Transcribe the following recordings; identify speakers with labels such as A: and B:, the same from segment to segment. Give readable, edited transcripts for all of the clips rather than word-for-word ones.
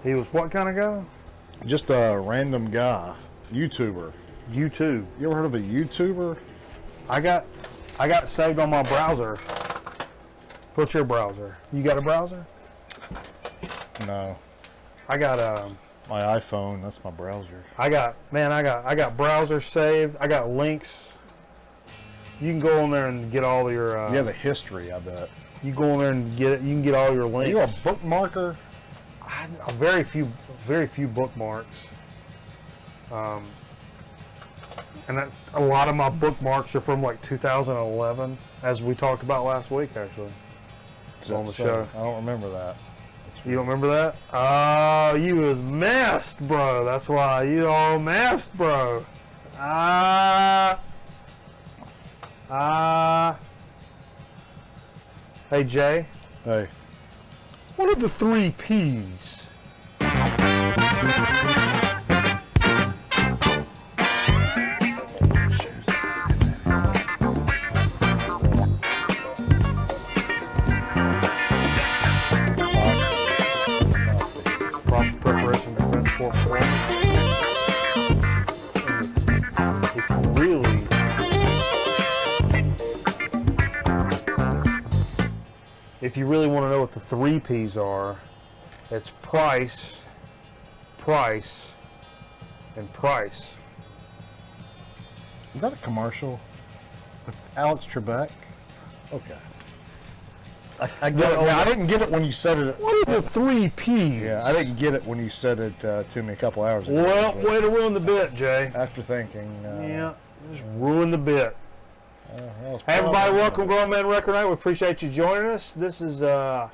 A: He was what kind of guy?
B: Just a random guy, YouTuber.
A: YouTube.
B: You ever heard of a YouTuber?
A: I got it saved on my browser. What's your browser? You got a browser?
B: No.
A: I got
B: my iPhone. That's my browser.
A: I got browsers saved. I got links. You can go in there and get all your.
B: You have a history, I bet.
A: You go in there and get it. You can get all your links.
B: Are you a bookmarker?
A: Very few bookmarks. And a lot of my bookmarks are from like 2011, as we talked about last week, actually. On the show.
B: I don't remember that.
A: You don't remember that? Oh, you was messed, bro. That's why you all messed, bro. Hey, Jay.
B: Hey.
A: What are the 3 P's? Preparation, defense, for if you really want to know what the 3 P's are, it's price, price, and price.
B: Is that a commercial? With Alex Trebek? Okay. I get it. I didn't get it when you said it.
A: What are the 3 P's?
B: Yeah, I didn't get it when you said it to me a couple hours ago.
A: Well, way to ruin the bit, Jay.
B: After thinking.
A: Yeah, just ruin the bit.
B: Hey,
A: everybody, welcome to Grown Man Record Night. We appreciate you joining us. This is, woo!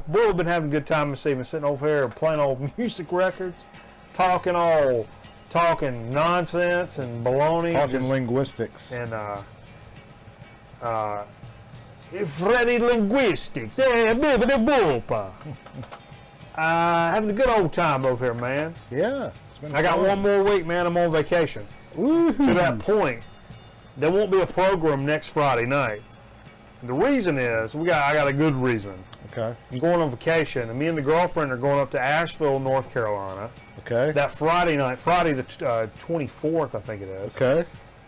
A: Boy, we've been having a good time this evening, sitting over here playing old music records, talking nonsense and baloney.
B: Talking linguistics.
A: And, Freddy Linguistics. Yeah, bibbidi boop. Having a good old time over here, man.
B: Yeah.
A: I got one more week, man. I'm on vacation.
B: Woo-hoo.
A: To that point, there won't be a program next Friday night. The reason is, I got a good reason.
B: Okay.
A: I'm going on vacation, and me and the girlfriend are going up to Asheville, North Carolina.
B: Okay.
A: That Friday night, Friday the 24th, I think it is.
B: Okay.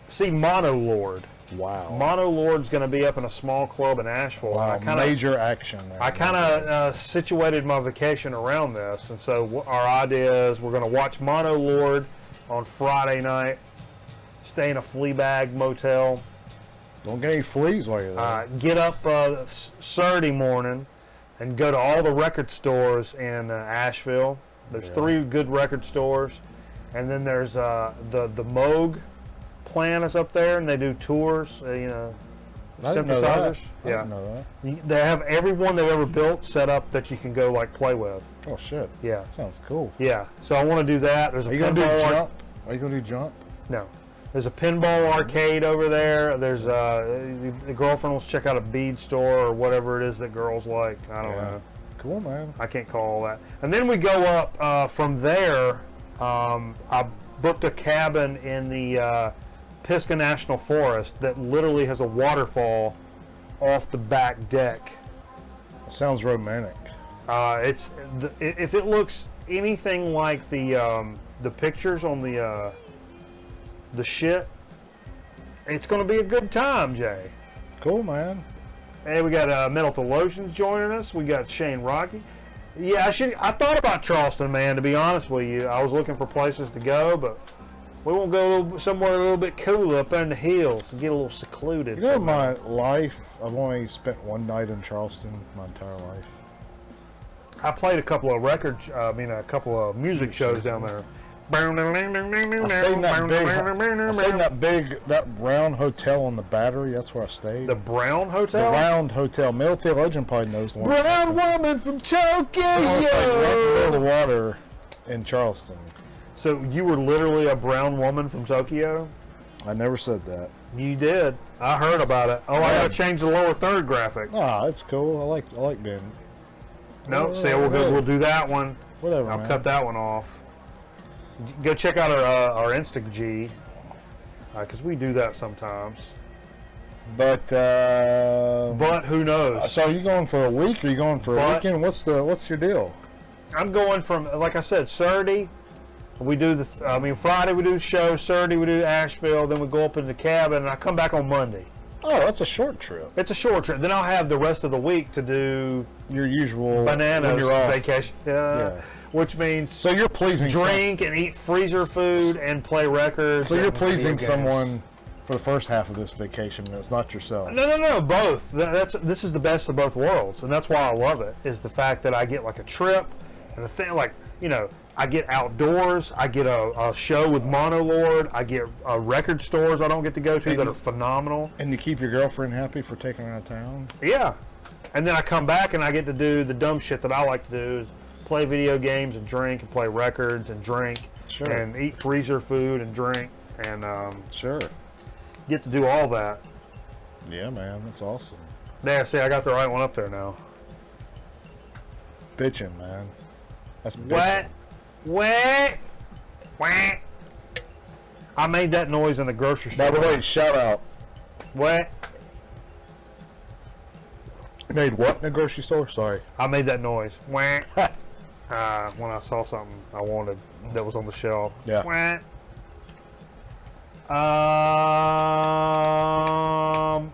A: See Mono Lord.
B: Wow.
A: Mono Lord's going to be up in a small club in Asheville.
B: Wow, major action there.
A: I kind of situated my vacation around this, and so our idea is we're going to watch Mono Lord on Friday night, stay in a flea bag motel.
B: Don't get any fleas while you're there.
A: Get up Saturday morning and go to all the record stores in Asheville. There's 3 good record stores, and then there's the Moog plant is up there, and they do tours.
B: I didn't
A: synthesizers.
B: know that.
A: Yeah,
B: I didn't know that.
A: They have every one they've ever built set up that you can go like play with.
B: Oh shit.
A: Yeah.
B: Sounds cool.
A: Yeah. So I want to do that. There's a
B: Are you gonna do
A: pinball
B: jump? Are you gonna do jump?
A: No. There's a pinball arcade over there. There's the girlfriend wants to check out a bead store or whatever it is that girls like. I don't know.
B: Cool, man.
A: I can't call all that. And then we go up from there. I booked a cabin in the Pisgah National Forest that literally has a waterfall off the back deck.
B: Sounds romantic.
A: If it looks anything like the pictures on the shit, it's going to be a good time, Jay.
B: Cool, man.
A: Hey, we got Metal Theologians joining us. We got Shane Rocky. Yeah, I thought about Charleston, man, to be honest with you. I was looking for places to go, but we won't go somewhere a little bit cooler up in the hills and get a little secluded.
B: You know, my life, I've only spent one night in Charleston my entire life.
A: I played a couple of a couple of music shows down there.
B: I stayed in that round hotel on the Battery. That's where I stayed.
A: The Brown Hotel?
B: The Round Hotel. Metal Theologian probably knows the one.
A: Brown woman from Tokyo!
B: It's like right below the water in Charleston.
A: So you were literally a brown woman from Tokyo?
B: I never said that.
A: You did. I heard about it. Oh, I gotta change the lower third graphic.
B: Ah, it's cool. I like being.
A: No, see, we'll do that one.
B: Whatever.
A: I'll cut that one off. Go check out our Insta G, because we do that sometimes.
B: But
A: who knows?
B: So are you going for a week or are you going for a weekend? What's your deal?
A: I'm going from, like I said, Saturday. We do Friday we do the show. Saturday we do Asheville. Then we go up in the cabin, and I come back on Monday.
B: Oh, that's a short trip.
A: It's a short trip. Then I'll have the rest of the week to do
B: Your usual
A: bananas
B: when you're off.
A: vacation.
B: Yeah.
A: Which means
B: So you're pleasing
A: drink and eat freezer food and play records.
B: So you're
A: and
B: pleasing
A: video games.
B: someone for the first half of this vacation, and it's not yourself.
A: No, both. This is the best of both worlds, and that's why I love it. Is the fact that I get like a trip and a thing like I get outdoors. I get a show with Monolord. I get record stores I don't get to go to that are phenomenal.
B: And you keep your girlfriend happy for taking her out of town?
A: Yeah. And then I come back and I get to do the dumb shit that I like to do is play video games and drink and play records and drink
B: Sure.
A: and eat freezer food and drink and
B: Sure.
A: get to do all that.
B: Yeah, man, that's awesome.
A: Yeah, see, I got the right one up there now.
B: Bitching, man. That's bitching.
A: What? What? What? I made that noise in the grocery store.
B: By the way, shout out.
A: What?
B: You made what in the grocery store? Sorry.
A: I made that noise. What? When I saw something I wanted that was on the shelf.
B: Yeah.
A: What?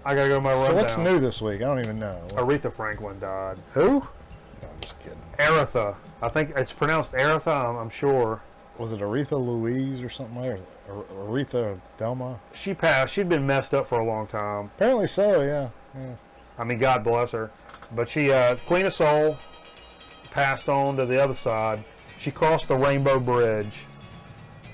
A: I gotta go to my rundown.
B: So what's new this week? I don't even know.
A: Aretha Franklin died.
B: Who? No, I'm just kidding.
A: Aretha. I think it's pronounced Aretha, I'm sure.
B: Was it Aretha Louise or something like that? Aretha Thelma?
A: She passed. She'd been messed up for a long time.
B: Apparently so, yeah.
A: I mean, God bless her. But she, Queen of Soul, passed on to the other side. She crossed the Rainbow Bridge.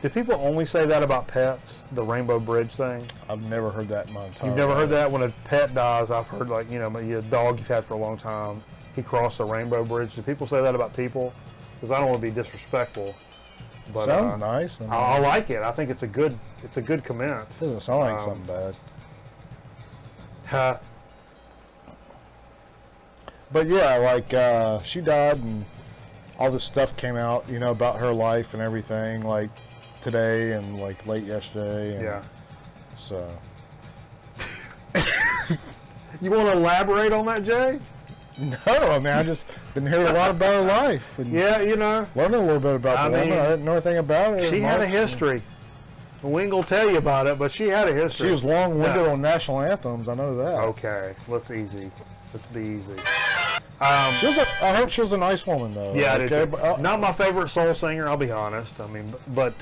A: Do people only say that about pets? The Rainbow Bridge thing?
B: I've never heard that in my entire
A: You've never
B: life.
A: heard that? When a pet dies, I've heard, like, a dog you've had for a long time, he crossed the Rainbow Bridge. Do people say that about people? Because I don't want to be disrespectful. But,
B: Sounds nice.
A: I like it. I think it's a good comment.
B: Doesn't sound like something bad.
A: Huh.
B: But yeah, like she died and all this stuff came out, about her life and everything, like today and like late yesterday. And
A: Yeah.
B: So.
A: You want to elaborate on that, Jay?
B: No, I mean, I just been hearing a lot about her life. And
A: Yeah,
B: learning a little bit about the woman. I didn't know anything about her.
A: She had a history. We ain't gonna tell you about it, but she had a history.
B: She was long-winded on national anthems. I know that.
A: Okay, let's be easy.
B: I heard she was a nice woman, though.
A: Yeah, I did too.
B: but,
A: Not my favorite soul singer, I'll be honest. I mean, but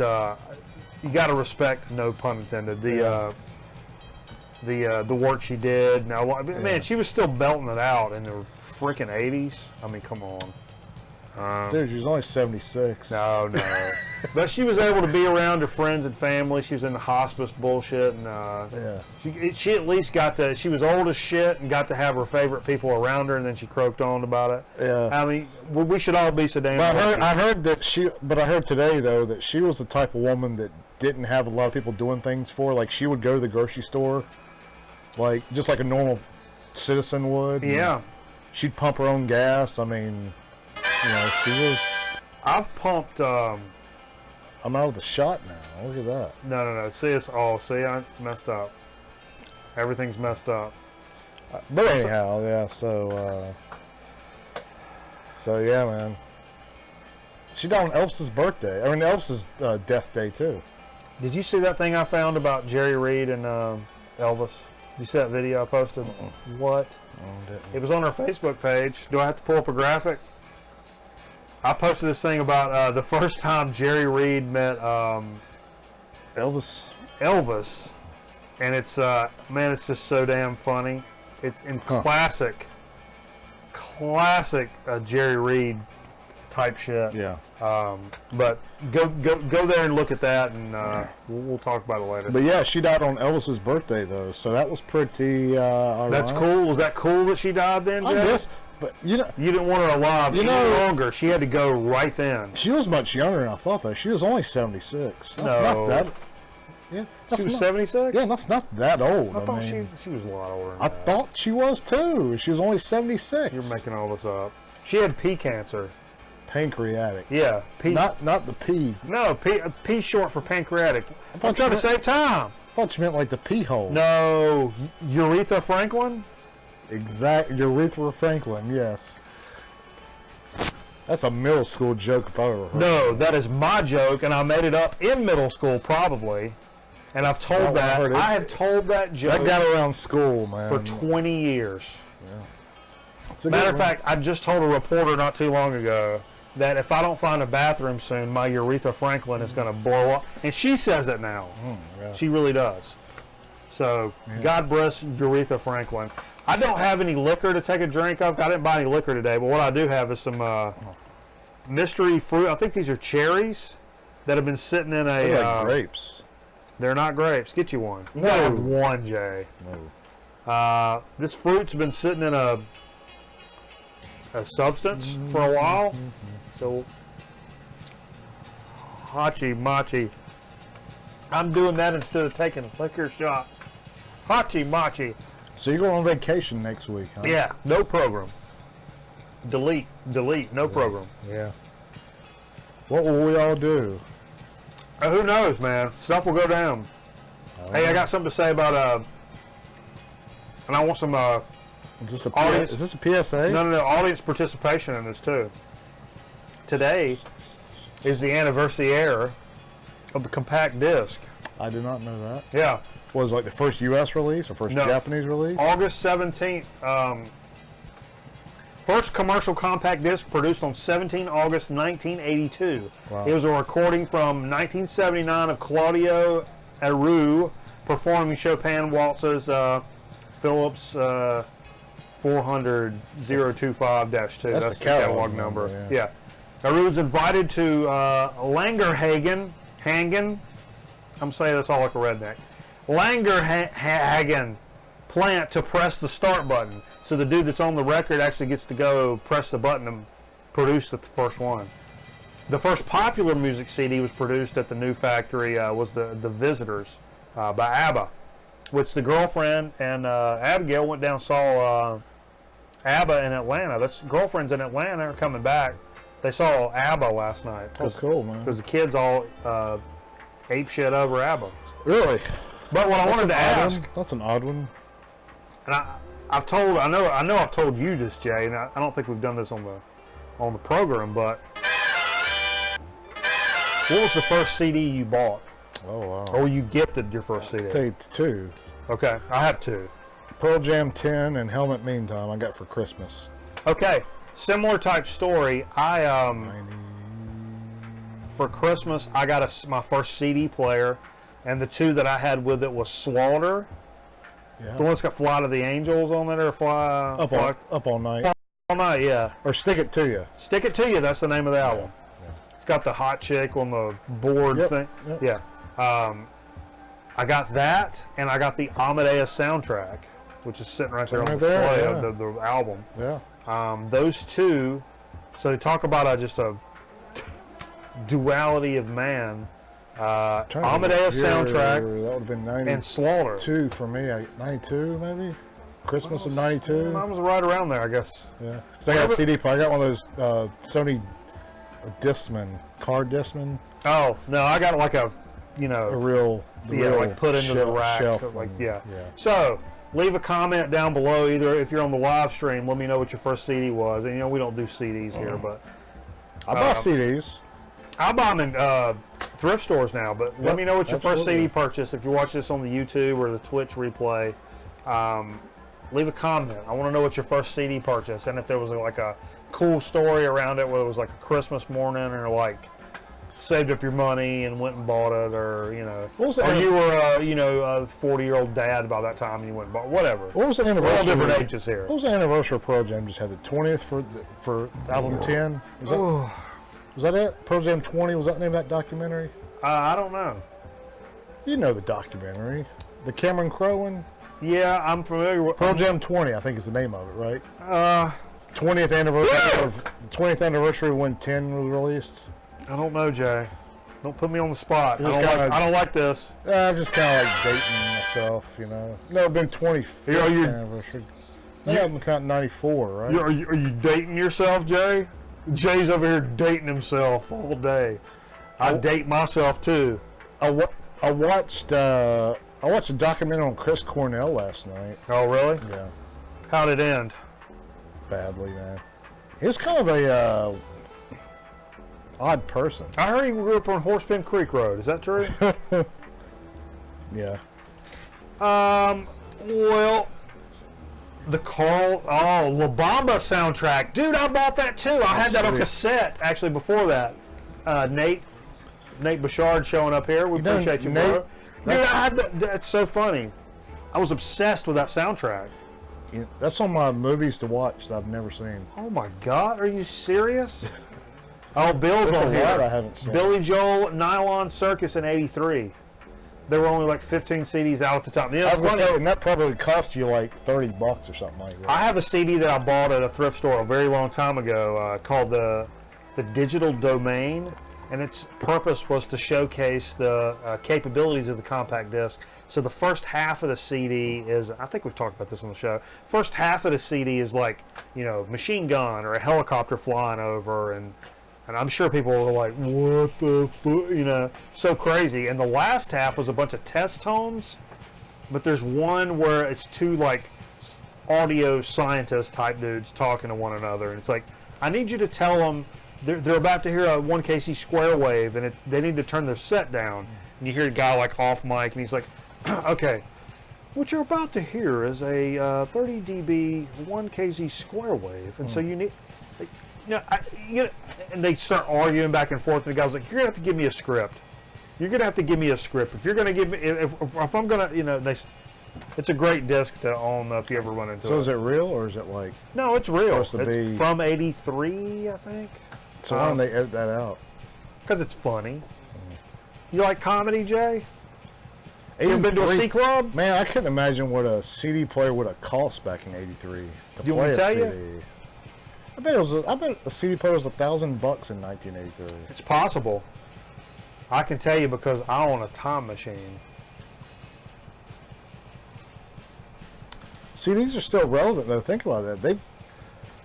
A: you got to respect, no pun intended, the work she did. Now, man, she was still belting it out in the freaking 80s. I mean, come on.
B: Dude, she was only 76.
A: No. But she was able to be around her friends and family. She was in the hospice bullshit, and she at least got to. She was old as shit and got to have her favorite people around her, and then she croaked on about it.
B: Yeah.
A: I mean, we should all be so damn.
B: But I heard today though that she was the type of woman that didn't have a lot of people doing things for. Like she would go to the grocery store, like just like a normal citizen would.
A: Yeah.
B: She'd pump her own gas. I mean, she was.
A: I've pumped.
B: I'm out of the shot now. Look at that.
A: No. See, it's messed up. Everything's messed up.
B: But anyhow, yeah. So yeah, man. She died on Elvis's birthday. I mean, Elvis's death day too.
A: Did you see that thing I found about Jerry Reed and Elvis? Did you see that video I posted? What?
B: Oh,
A: It was on our Facebook page. Do I have to pull up a graphic? I posted this thing about the first time Jerry Reed met
B: Elvis,
A: and it's man, it's just so damn funny. It's in classic Jerry Reed type shit.
B: Yeah.
A: But go there and look at that, and we'll talk about it later.
B: But yeah, she died on Elvis's birthday though, so that was pretty.
A: That's cool. Was that cool that she died then, Jay?
B: I guess. But
A: you didn't want her alive any longer. She had to go right then.
B: She was much younger than I thought, though. She was only 76. That's not that. Yeah,
A: she was 76.
B: Yeah, that's not that old.
A: I thought she was a lot older.
B: I thought she was too. She was only 76.
A: You're making all this up. She had pea cancer.
B: Pancreatic.
A: Yeah, pea.
B: Not the pea.
A: No, pea short for pancreatic. I'm trying to save time.
B: I thought you meant like the pea hole.
A: No, Aretha Franklin.
B: Exactly, Aretha Franklin. Yes. That's a middle school joke if I ever heard.
A: No, that is my joke, and I made it up in middle school probably. And I've told that. I have told that joke.
B: That got around school, man.
A: For 20 years.
B: Yeah.
A: Matter of fact, I just told a reporter not too long ago that if I don't find a bathroom soon, my Aretha Franklin is going to blow up. And she says it now.
B: Yeah.
A: She really does. So, God bless Aretha Franklin. I don't have any liquor to take a drink of. I didn't buy any liquor today, but what I do have is some mystery fruit. I think these are cherries that have been sitting in a...
B: They're like grapes.
A: They're not grapes. Get you one. You
B: No.
A: gotta have one, Jay.
B: No.
A: This fruit's been sitting in a substance for a while. So, hachi machi. I'm doing that instead of taking liquor shots. Hachi machi.
B: So you're going on vacation next week, huh?
A: Yeah, no program. Delete, no program.
B: Yeah. What will we all do?
A: Who knows, man? Stuff will go down. Hey, I got something to say about and I want some
B: Is this a
A: audience.
B: Is this a PSA?
A: No, audience participation in this too. Today is the anniversary of the compact disc.
B: I did not know that.
A: Yeah.
B: Was it like the first U.S. release or first Japanese release?
A: August 17th. First commercial compact disc produced on 17 August 1982.
B: Wow.
A: It was a recording from 1979 of Claudio Aru performing Chopin waltzes, Phillips 400 025-2. That's the catalog number. Yeah. Aru was invited to Langerhagen. I'm saying this all like a redneck. Langerhagen plant to press the start button. So the dude that's on the record actually gets to go press the button and produce the first one. The first popular music CD was produced at the new factory was the Visitors by ABBA, which the girlfriend and Abigail went down and saw ABBA in Atlanta. That's girlfriends in Atlanta are coming back. They saw ABBA last night.
B: Oh, cool, man.
A: Because the kids all ape shit over ABBA.
B: Really?
A: But what I wanted to ask,
B: that's an odd one.
A: and I know I've told you this, Jay, and I don't think we've done this on the program, but what was the first CD you bought?
B: Oh wow.
A: Or you gifted your first CD?
B: I'll tell you two.
A: Okay, I have two.
B: Pearl Jam 10 and Helmet Meantime I got for Christmas.
A: Okay, similar type story. For Christmas I got my first CD player, and the two that I had with it was Slaughter.
B: Yeah.
A: The one that's got Fly to the Angels on it, or Fly
B: Up All Night.
A: All Night, yeah.
B: Or Stick It To You.
A: Stick It To You, that's the name of the album.
B: Yeah.
A: It's got the hot chick on the board thing.
B: Yep.
A: Yeah. I got that, and I got the Amadeus soundtrack, which is sitting right there on the display of the album.
B: Yeah.
A: Those two, so they talk about just a duality of man. Amadeus soundtrack
B: that would have been 92
A: and Slaughter.
B: For me. 92 maybe? Christmas of 92?
A: I was right around there, I guess.
B: Yeah. So I got a CD player. I got one of those Sony car Discman.
A: Oh, no, I got like a
B: real
A: like put into the rack. Yeah. So, leave a comment down below, either if you're on the live stream, let me know what your first CD was. And we don't do CDs here, but
B: I buy CDs.
A: I buy them in thrift stores now, but let me know what your first CD purchase. If you watch this on the YouTube or the Twitch replay, leave a comment. I want to know what your first CD purchase, and if there was like a cool story around it, whether it was like a Christmas morning or like saved up your money and went and bought it, or or you were a 40-year-old dad by that time and you went and bought whatever.
B: What was the anniversary?
A: We're all different ages here.
B: What was the anniversary of Pearl Jam? Just had the 20th for album 10. Was that it? Pearl Jam 20? Was that the name of that documentary?
A: I don't know.
B: You know the documentary, the Cameron Crowe one.
A: Yeah, I'm familiar with
B: Pearl Jam 20. I think is the name of it, right? 20th anniversary of 20th anniversary when 10 was released.
A: I don't know, Jay. Don't put me on the spot. I don't like this.
B: I'm just kind of like dating myself, No, it's been 25th anniversary. I'm counting 94, right?
A: Are you dating yourself, Jay? Jay's over here dating himself all day. I date myself too.
B: I watched a documentary on Chris Cornell last night.
A: Oh, really?
B: Yeah.
A: How'd it end?
B: Badly, man. He was kind of a Odd person.
A: I heard he grew up on Horsepin Creek Road. Is that true?
B: Yeah.
A: Well, the La Bamba soundtrack. Dude, I bought that too. I had that on cassette, actually, before that. Nate Bouchard showing up here. We appreciate you, bro. Dude, that's so funny. I was obsessed with that soundtrack.
B: Yeah, that's on my movies to watch that I've never seen.
A: Oh my God, are you serious? Oh, Bill's on here.
B: I haven't seen.
A: Billy Joel, Nylon Circus in '83. There were only like 15 CDs out at the top.
B: I was going to say, and that probably cost you like $30 or something like that.
A: I have a CD that I bought at a thrift store a very long time ago called the Digital Domain, and its purpose was to showcase the capabilities of the compact disc. So the first half of the CD is, I think we've talked about this on the show, first half of the CD is like, machine gun or a helicopter flying over, and I'm sure people were like, what the fuck, so crazy. And the last half was a bunch of test tones, but there's one where it's two like audio scientist type dudes talking to one another, and it's like, I need you to tell them they're about to hear a 1kc square wave, and they need to turn their set down. And you hear a guy like off mic, and he's like, okay, what you're about to hear is a 30 dB 1kc square wave, and so you need, and they start arguing back and forth, and the guy's like, you're gonna have to give me a script. You're gonna have to give me a script. If you're gonna give me, if I'm gonna, it's a great disc to own if you ever run into it.
B: So is it real, or is it like?
A: No, it's real. It's
B: be
A: from '83, I think.
B: So why don't they edit that out?
A: Because it's funny. You like comedy, Jay? You ever been to a C club?
B: Man, I couldn't imagine what a CD player would have cost back in '83 to
A: You
B: play
A: want me to
B: a
A: tell
B: CD.
A: you?
B: I bet a CD player was $1,000 in 1983.
A: It's possible. I can tell you because I own a time machine.
B: CDs are still relevant though. Think about that.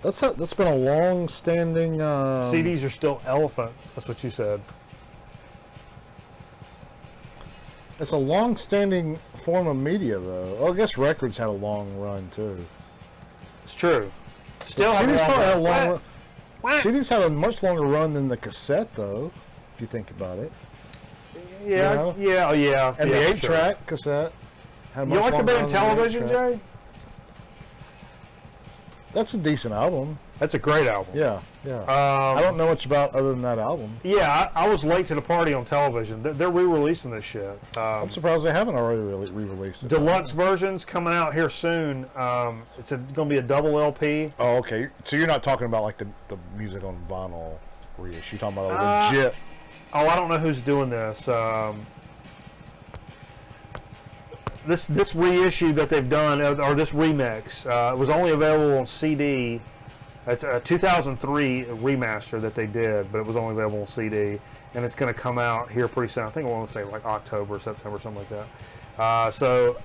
B: That's been a long-standing.
A: CDs are still elephant. That's what you said.
B: It's a long-standing form of media, though. Oh, I guess records had a long run too.
A: It's true. Still,
B: CDs probably had a long run.
A: What?
B: CDs had a much longer run than the cassette, though. If you think about it.
A: Yeah, yeah.
B: And the 8-track cassette had a much
A: You like the
B: longer
A: band
B: run than the
A: Television,
B: 8-track.
A: Jay?
B: That's a decent album.
A: That's a great album.
B: Yeah. I don't know much about other than that album.
A: Yeah, I was late to the party on Television. They're re-releasing this shit.
B: I'm surprised they haven't already re-released it.
A: Deluxe versions coming out here soon. It's going to be a double LP.
B: Oh, okay. So you're not talking about like the music on vinyl reissue. You're talking about a legit.
A: Oh, I don't know who's doing this. This reissue that they've done, or this remix, it was only available on CD. It's a 2003 remaster that they did, but it was only available on CD, and it's going to come out here pretty soon. I think I want to say like October, September, something like that. So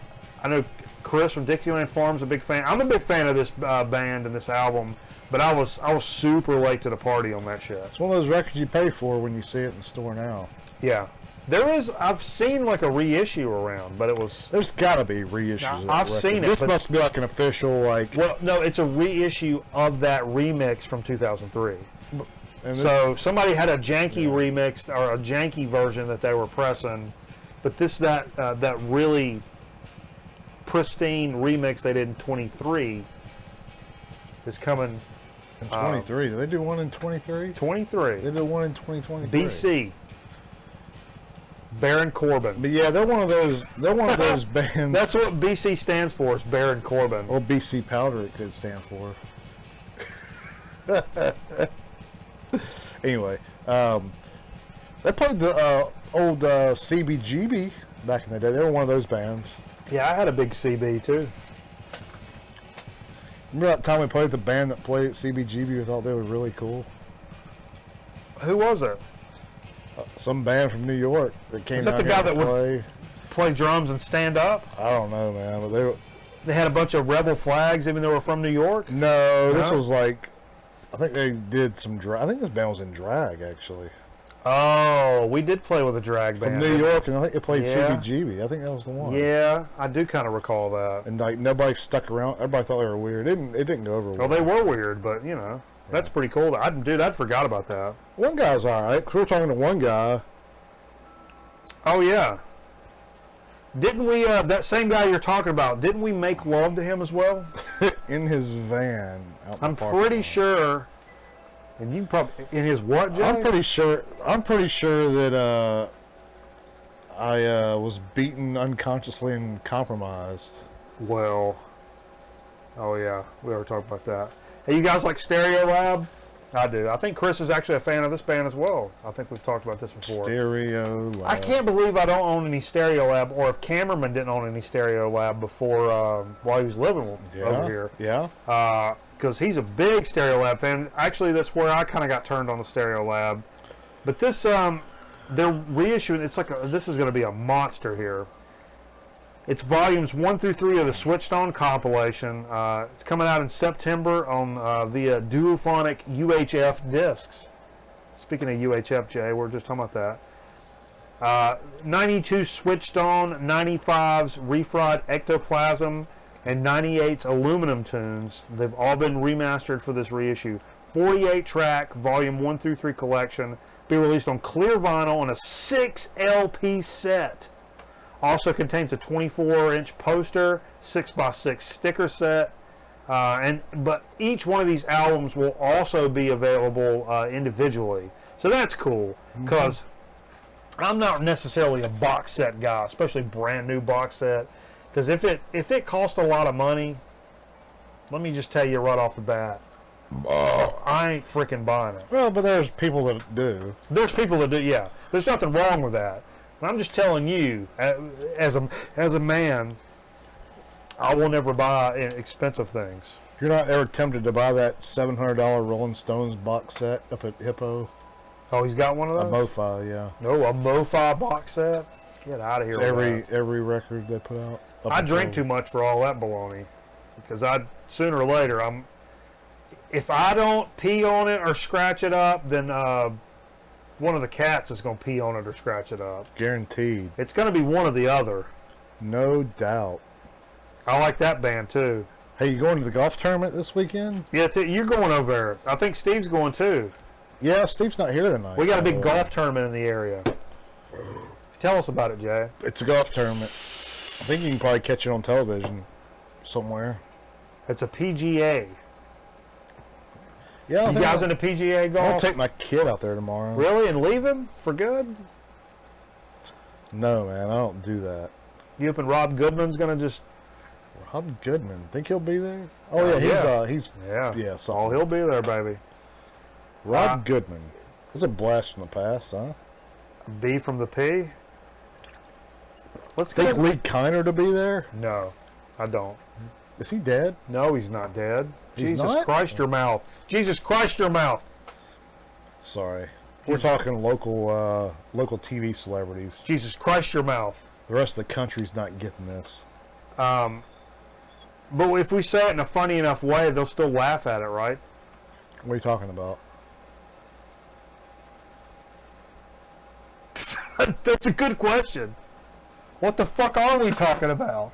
A: I know Chris from Dixieland Farm's a big fan. I'm a big fan of this band and this album, but I was super late to the party on that shit.
B: It's one of those records you pay for when you see it in the store now.
A: Yeah. I've seen like a reissue around, but it was...
B: There's got to be reissues of that
A: I've
B: record.
A: seen it.
B: This must be like an official, like...
A: Well, no, it's a reissue of that remix from 2003. So somebody had a janky remix or a janky version that they were pressing, but that really pristine remix they did in 23 is coming...
B: In 23. Did they do one in 23?
A: 23.
B: They did one in 2023.
A: BC. Baron Corbin.
B: But yeah, they're one of those bands.
A: That's what BC stands for, is Baron Corbin.
B: Or BC Powder it could stand for. Anyway, they played the old CBGB back in the day. They were one of those bands.
A: Yeah, I had a big CB too.
B: Remember that time we played with the band that played at CBGB? We thought they were really cool.
A: Who was it?
B: Some band from New York that came.
A: Is that the guy that would play drums and stand up?
B: I don't know, man, but
A: they had a bunch of rebel flags, even though they were from New York.
B: No, this was like, I think they did some drag. I think this band was in drag actually.
A: Oh, we did play with a drag band
B: from New York, and I think they played CBGB. I think that was the one.
A: Yeah, I do kind of recall that.
B: And like nobody stuck around. Everybody thought they were weird. It didn't go over well.
A: Well, they were weird, but you know. That's pretty cool. I'd forgot about that.
B: One guy's all right. 'Cause we're talking to one guy.
A: Oh yeah. Didn't we? That same guy you're talking about. Didn't we make love to him as well?
B: In his van.
A: I'm pretty sure. And you probably in his what, Jay?
B: I'm pretty sure that I was beaten unconsciously and compromised.
A: Well. Oh yeah, we already talked about that. Hey, you guys like Stereo Lab? I do. I think Chris is actually a fan of this band as well. I think we've talked about this before.
B: Stereo Lab.
A: I can't believe I don't own any Stereo Lab, or if Cameraman didn't own any Stereo Lab before while he was living over here.
B: Yeah.
A: Because he's a big Stereo Lab fan. Actually, that's where I kind of got turned on the Stereo Lab. But this, they're reissuing. It's like this is going to be a monster here. It's volumes 1 through 3 of the Switched On compilation. It's coming out in September on via Duophonic UHF discs. Speaking of UHF, Jay, we're just talking about that. 92 Switched On, 95's Refried Ectoplasm, and 98's Aluminum tunes. They've all been remastered for this reissue. 48-track, volume 1 through 3 collection. Be released on clear vinyl on a 6 LP set. Also contains a 24-inch poster, 6x6 sticker set, but each one of these albums will also be available individually. So that's cool, because I'm not necessarily a box set guy, especially brand new box set. Because if it costs a lot of money, let me just tell you right off the bat, I ain't freaking buying it.
B: Well, but there's people that do.
A: There's people that do, yeah. There's nothing wrong with that. I'm just telling you, as a man, I will never buy expensive things.
B: You're not ever tempted to buy that $700 Rolling Stones box set up at Hippo?
A: Oh, he's got one of those?
B: A MoFi, yeah.
A: No, a MoFi box set? Get out of here.
B: It's every record they put out.
A: I drink too much for all that baloney. Because sooner or later, if I don't pee on it or scratch it up, then one of the cats is going to pee on it or scratch it up.
B: Guaranteed.
A: It's going to be one or the other.
B: No doubt.
A: I like that band too.
B: Hey, you going to the golf tournament this weekend?
A: Yeah, you're going over there. I think Steve's going too.
B: Yeah, Steve's not here tonight.
A: We got a big golf tournament in the area. Tell us about it, Jay.
B: It's a golf tournament. I think you can probably catch it on television somewhere.
A: It's a PGA.
B: Yeah,
A: you guys into PGA golf?
B: I'll take my kid out there tomorrow.
A: Really? And leave him for good?
B: No, man, I don't do that.
A: You hoping Rob Goodman's going to just...
B: Rob Goodman? Think he'll be there? Oh, yeah, he's... Yeah,
A: oh, he'll be there, baby.
B: Rob Goodman. That's a blast from the past, huh?
A: B from the P?
B: Let's think Lee Kiner to be there?
A: No, I don't.
B: Is he dead?
A: No, he's not dead.
B: He's
A: Jesus
B: not?
A: Christ, your mouth. Jesus Christ, your mouth.
B: Sorry. We're talking local TV celebrities.
A: Jesus Christ, your mouth.
B: The rest of the country's not getting this.
A: But if we say it in a funny enough way, they'll still laugh at it, right?
B: What are you talking about?
A: That's a good question. What the fuck are we talking about?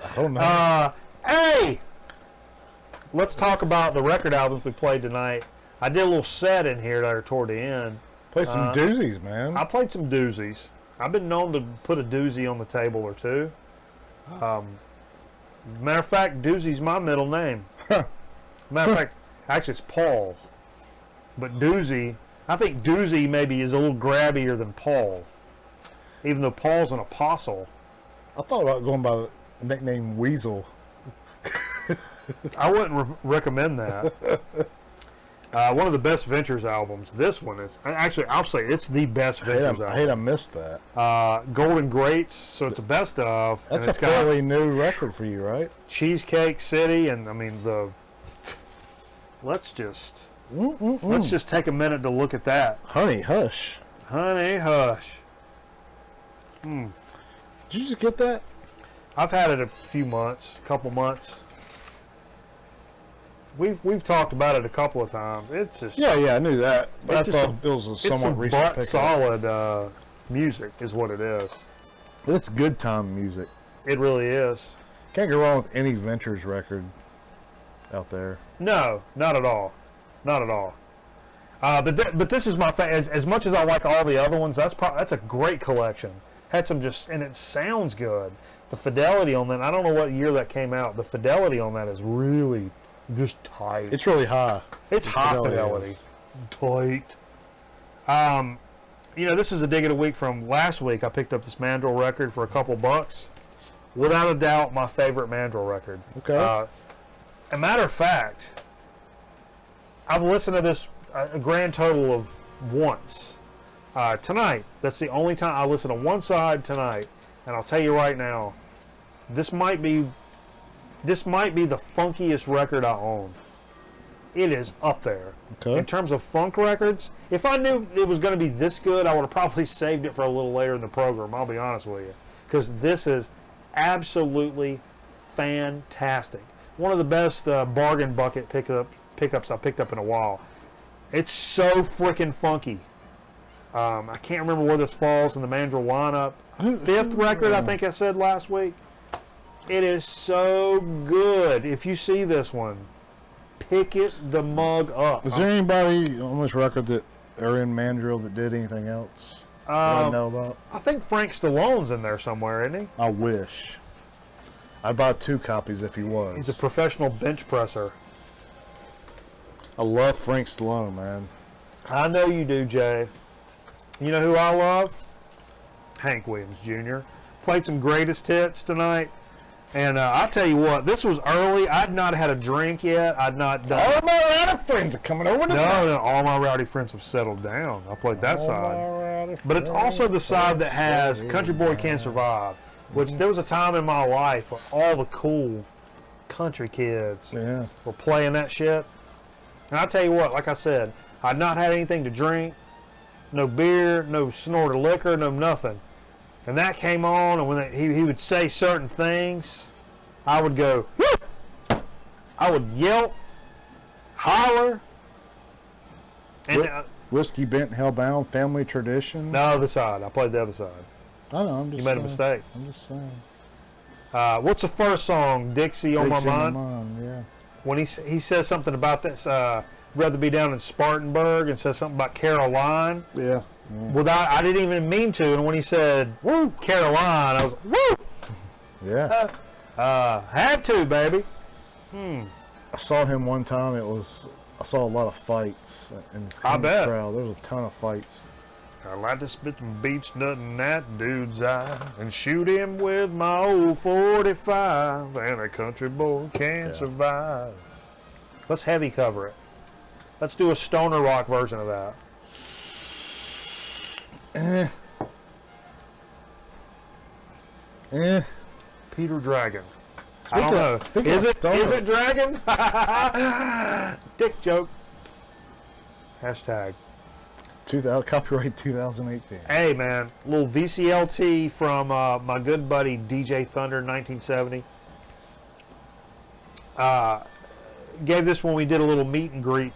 B: I don't know.
A: Hey! Let's talk about the record albums we played tonight. I did a little set in here there toward the end.
B: Play some doozies, man.
A: I played some doozies. I've been known to put a doozy on the table or two. Matter of fact, Doozy's my middle name. Matter of fact, actually it's Paul. But Doozy, I think Doozy maybe is a little grabbier than Paul. Even though Paul's an apostle.
B: I thought about going by the nickname Weasel.
A: I wouldn't recommend that. One of the best Ventures albums. This one is actually, I'll say it's the best Ventures album.
B: I hate I missed that.
A: Golden Greats, so it's a best of.
B: That's a fairly new record for you, right?
A: Cheesecake City, and I mean let's just take a minute to look at that.
B: Honey Hush.
A: Honey Hush.
B: Did you just get that?
A: I've had it a couple months. We've talked about it a couple of times. It's just
B: yeah, I knew that. But I thought it was a somewhat recent pickup.
A: It's solid music is what it is.
B: It's good time music.
A: It really is.
B: Can't go wrong with any Ventures record out there.
A: No, not at all. not at all. But this is my as much as I like all the other ones. That's a great collection. Had some and it sounds good. The fidelity on that, I don't know what year that came out. The fidelity on that is really just tight.
B: It's really high.
A: It's high fidelity. Tight. You know, this is a dig of the week from last week. I picked up this Mandrill record for a couple bucks. Without a doubt, my favorite Mandrill record.
B: Okay.
A: A matter of fact, I've listened to this a grand total of once. Tonight, that's the only time I listen to one side tonight. And I'll tell you right now, this might be the funkiest record I own. It is up there.
B: Okay.
A: In terms of funk records, if I knew it was going to be this good, I would have probably saved it for a little later in the program, I'll be honest with you. Because this is absolutely fantastic. One of the best bargain bucket pickups I picked up in a while. It's so freaking funky. I can't remember where this falls in the Mandrill lineup. 5th record, I think I said last week. It is so good. If you see this one, pick it the mug up.
B: Is there anybody on this record that are in Mandrill that did anything else that I know about?
A: I think Frank Stallone's in there somewhere, isn't he?
B: I wish. I'd buy 2 copies if he was.
A: He's a professional bench presser.
B: I love Frank Stallone, man.
A: I know you do, Jay. You know who I love? Hank Williams Jr. Played some greatest hits tonight. And I'll tell you what, this was early. I'd not had a drink yet. I'd not done.
B: All my rowdy friends are coming over tonight.
A: No, all my rowdy friends have settled down. I played that side. But it's also the side that has Country Boy Can't Survive, which there was a time in my life where all the cool country kids were playing that shit. And I'll tell you what, like I said, I'd not had anything to drink, no beer, no snort of liquor, no nothing. And that came on, and when he would say certain things, I would go, whoop! I would yelp, holler. And
B: Whiskey Bent Hellbound, Family Tradition.
A: No, other side. I played the other side.
B: I know, I'm just
A: You made a mistake.
B: I'm just saying.
A: What's the first song? Dixie on My Mind?
B: Yeah.
A: When he says something about this, rather be down in Spartanburg, and says something about Caroline.
B: Yeah.
A: Without, I didn't even mean to, and when he said "Woo, Caroline," I was "Woo!"
B: Yeah.
A: Had to, baby.
B: I saw him one time. I saw a lot of fights in the
A: bet.
B: crowd. There was a ton of fights.
A: I like to spit some beach nut in that dude's eye and shoot him with my old 45, and a country boy can't survive. Let's heavy cover it. Let's do a stoner rock version of that. Peter Dragon. I don't know. Is it Dragon? Dick joke. Hashtag.
B: Copyright 2018.
A: Hey man, little VCLT from my good buddy DJ Thunder in 1970. Gave this when we did a little meet and greet.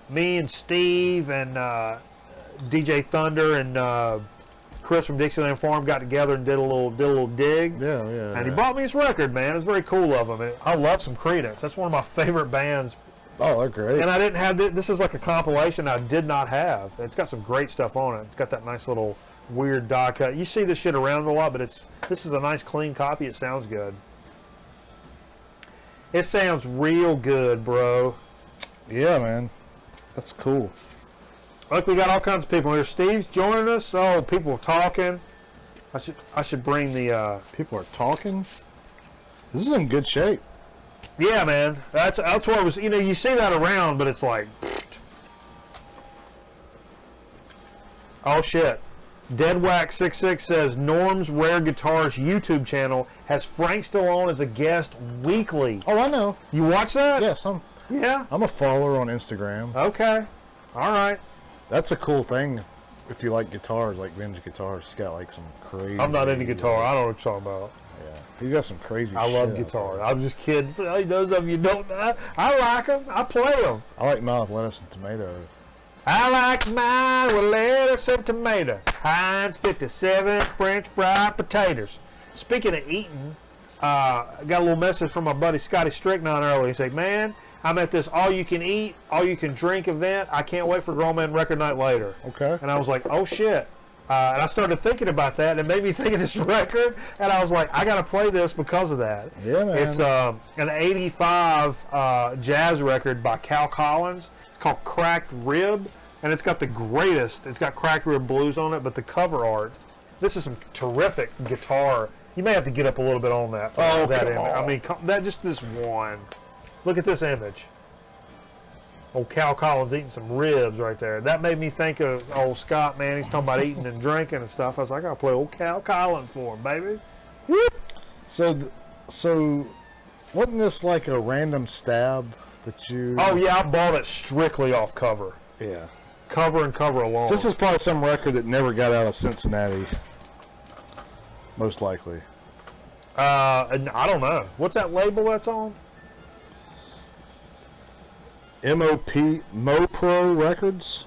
A: Me and Steve and DJ Thunder and Chris from Dixieland Farm got together and did a little dig.
B: Yeah.
A: And he bought me his record, man. It's very cool of him. I love some Creedence. That's one of my favorite bands.
B: Oh, they're great.
A: And I didn't have this is like a compilation I did not have. It's got some great stuff on it. It's got that nice little weird die cut. You see this shit around a lot, but this is a nice clean copy. It sounds good. It sounds real good, bro.
B: Yeah, man. That's cool.
A: Look, we got all kinds of people here. Steve's joining us. Oh, people are talking. I should bring the
B: People are talking. This is in good shape.
A: Yeah, man. That's what it was. You know, you see that around, but it's like, oh shit. Deadwack66 says Norm's Rare Guitars YouTube channel has Frank Stallone as a guest weekly.
B: Oh, I know.
A: You watch that?
B: Yes,
A: Yeah.
B: I'm a follower on Instagram.
A: Okay. All right.
B: That's a cool thing if you like guitars, like vintage guitars. He's got like some crazy.
A: I'm not into guitar. I don't know what you're talking about.
B: Yeah, he's got some crazy.
A: I love guitar. I'm just kidding. For those of you who don't know, I like them. I play them.
B: I like mine with lettuce and tomato.
A: I like mine with lettuce and tomato. Heinz 57 French fried potatoes. Speaking of eating, got a little message from my buddy Scotty Stricknon earlier. He said, man, I'm at this all-you-can-eat, all-you-can-drink event. I can't wait for Grown Man Record Night later.
B: Okay.
A: And I was like, oh, shit. And I started thinking about that, and it made me think of this record. And I was like, I got to play this because of that.
B: Yeah, man.
A: It's an 85 jazz record by Cal Collins. It's called Cracked Rib, and it's got the greatest. It's got Cracked Rib blues on it, but the cover art, this is some terrific guitar. You may have to get up a little bit on that.
B: Oh,
A: that
B: come
A: image.
B: on.
A: I mean, that just this one. Look at this image. Old Cal Collins eating some ribs right there. That made me think of old Scott, man. He's talking about eating and drinking and stuff. I was like, I gotta play old Cal Collins for him, baby. Whoop.
B: So, wasn't this like a random stab that you?
A: Oh yeah, I bought it strictly off cover.
B: Yeah.
A: Cover and cover alone.
B: So this is probably some record that never got out of Cincinnati. Most likely.
A: And I don't know. What's that label that's on?
B: MoPro Records,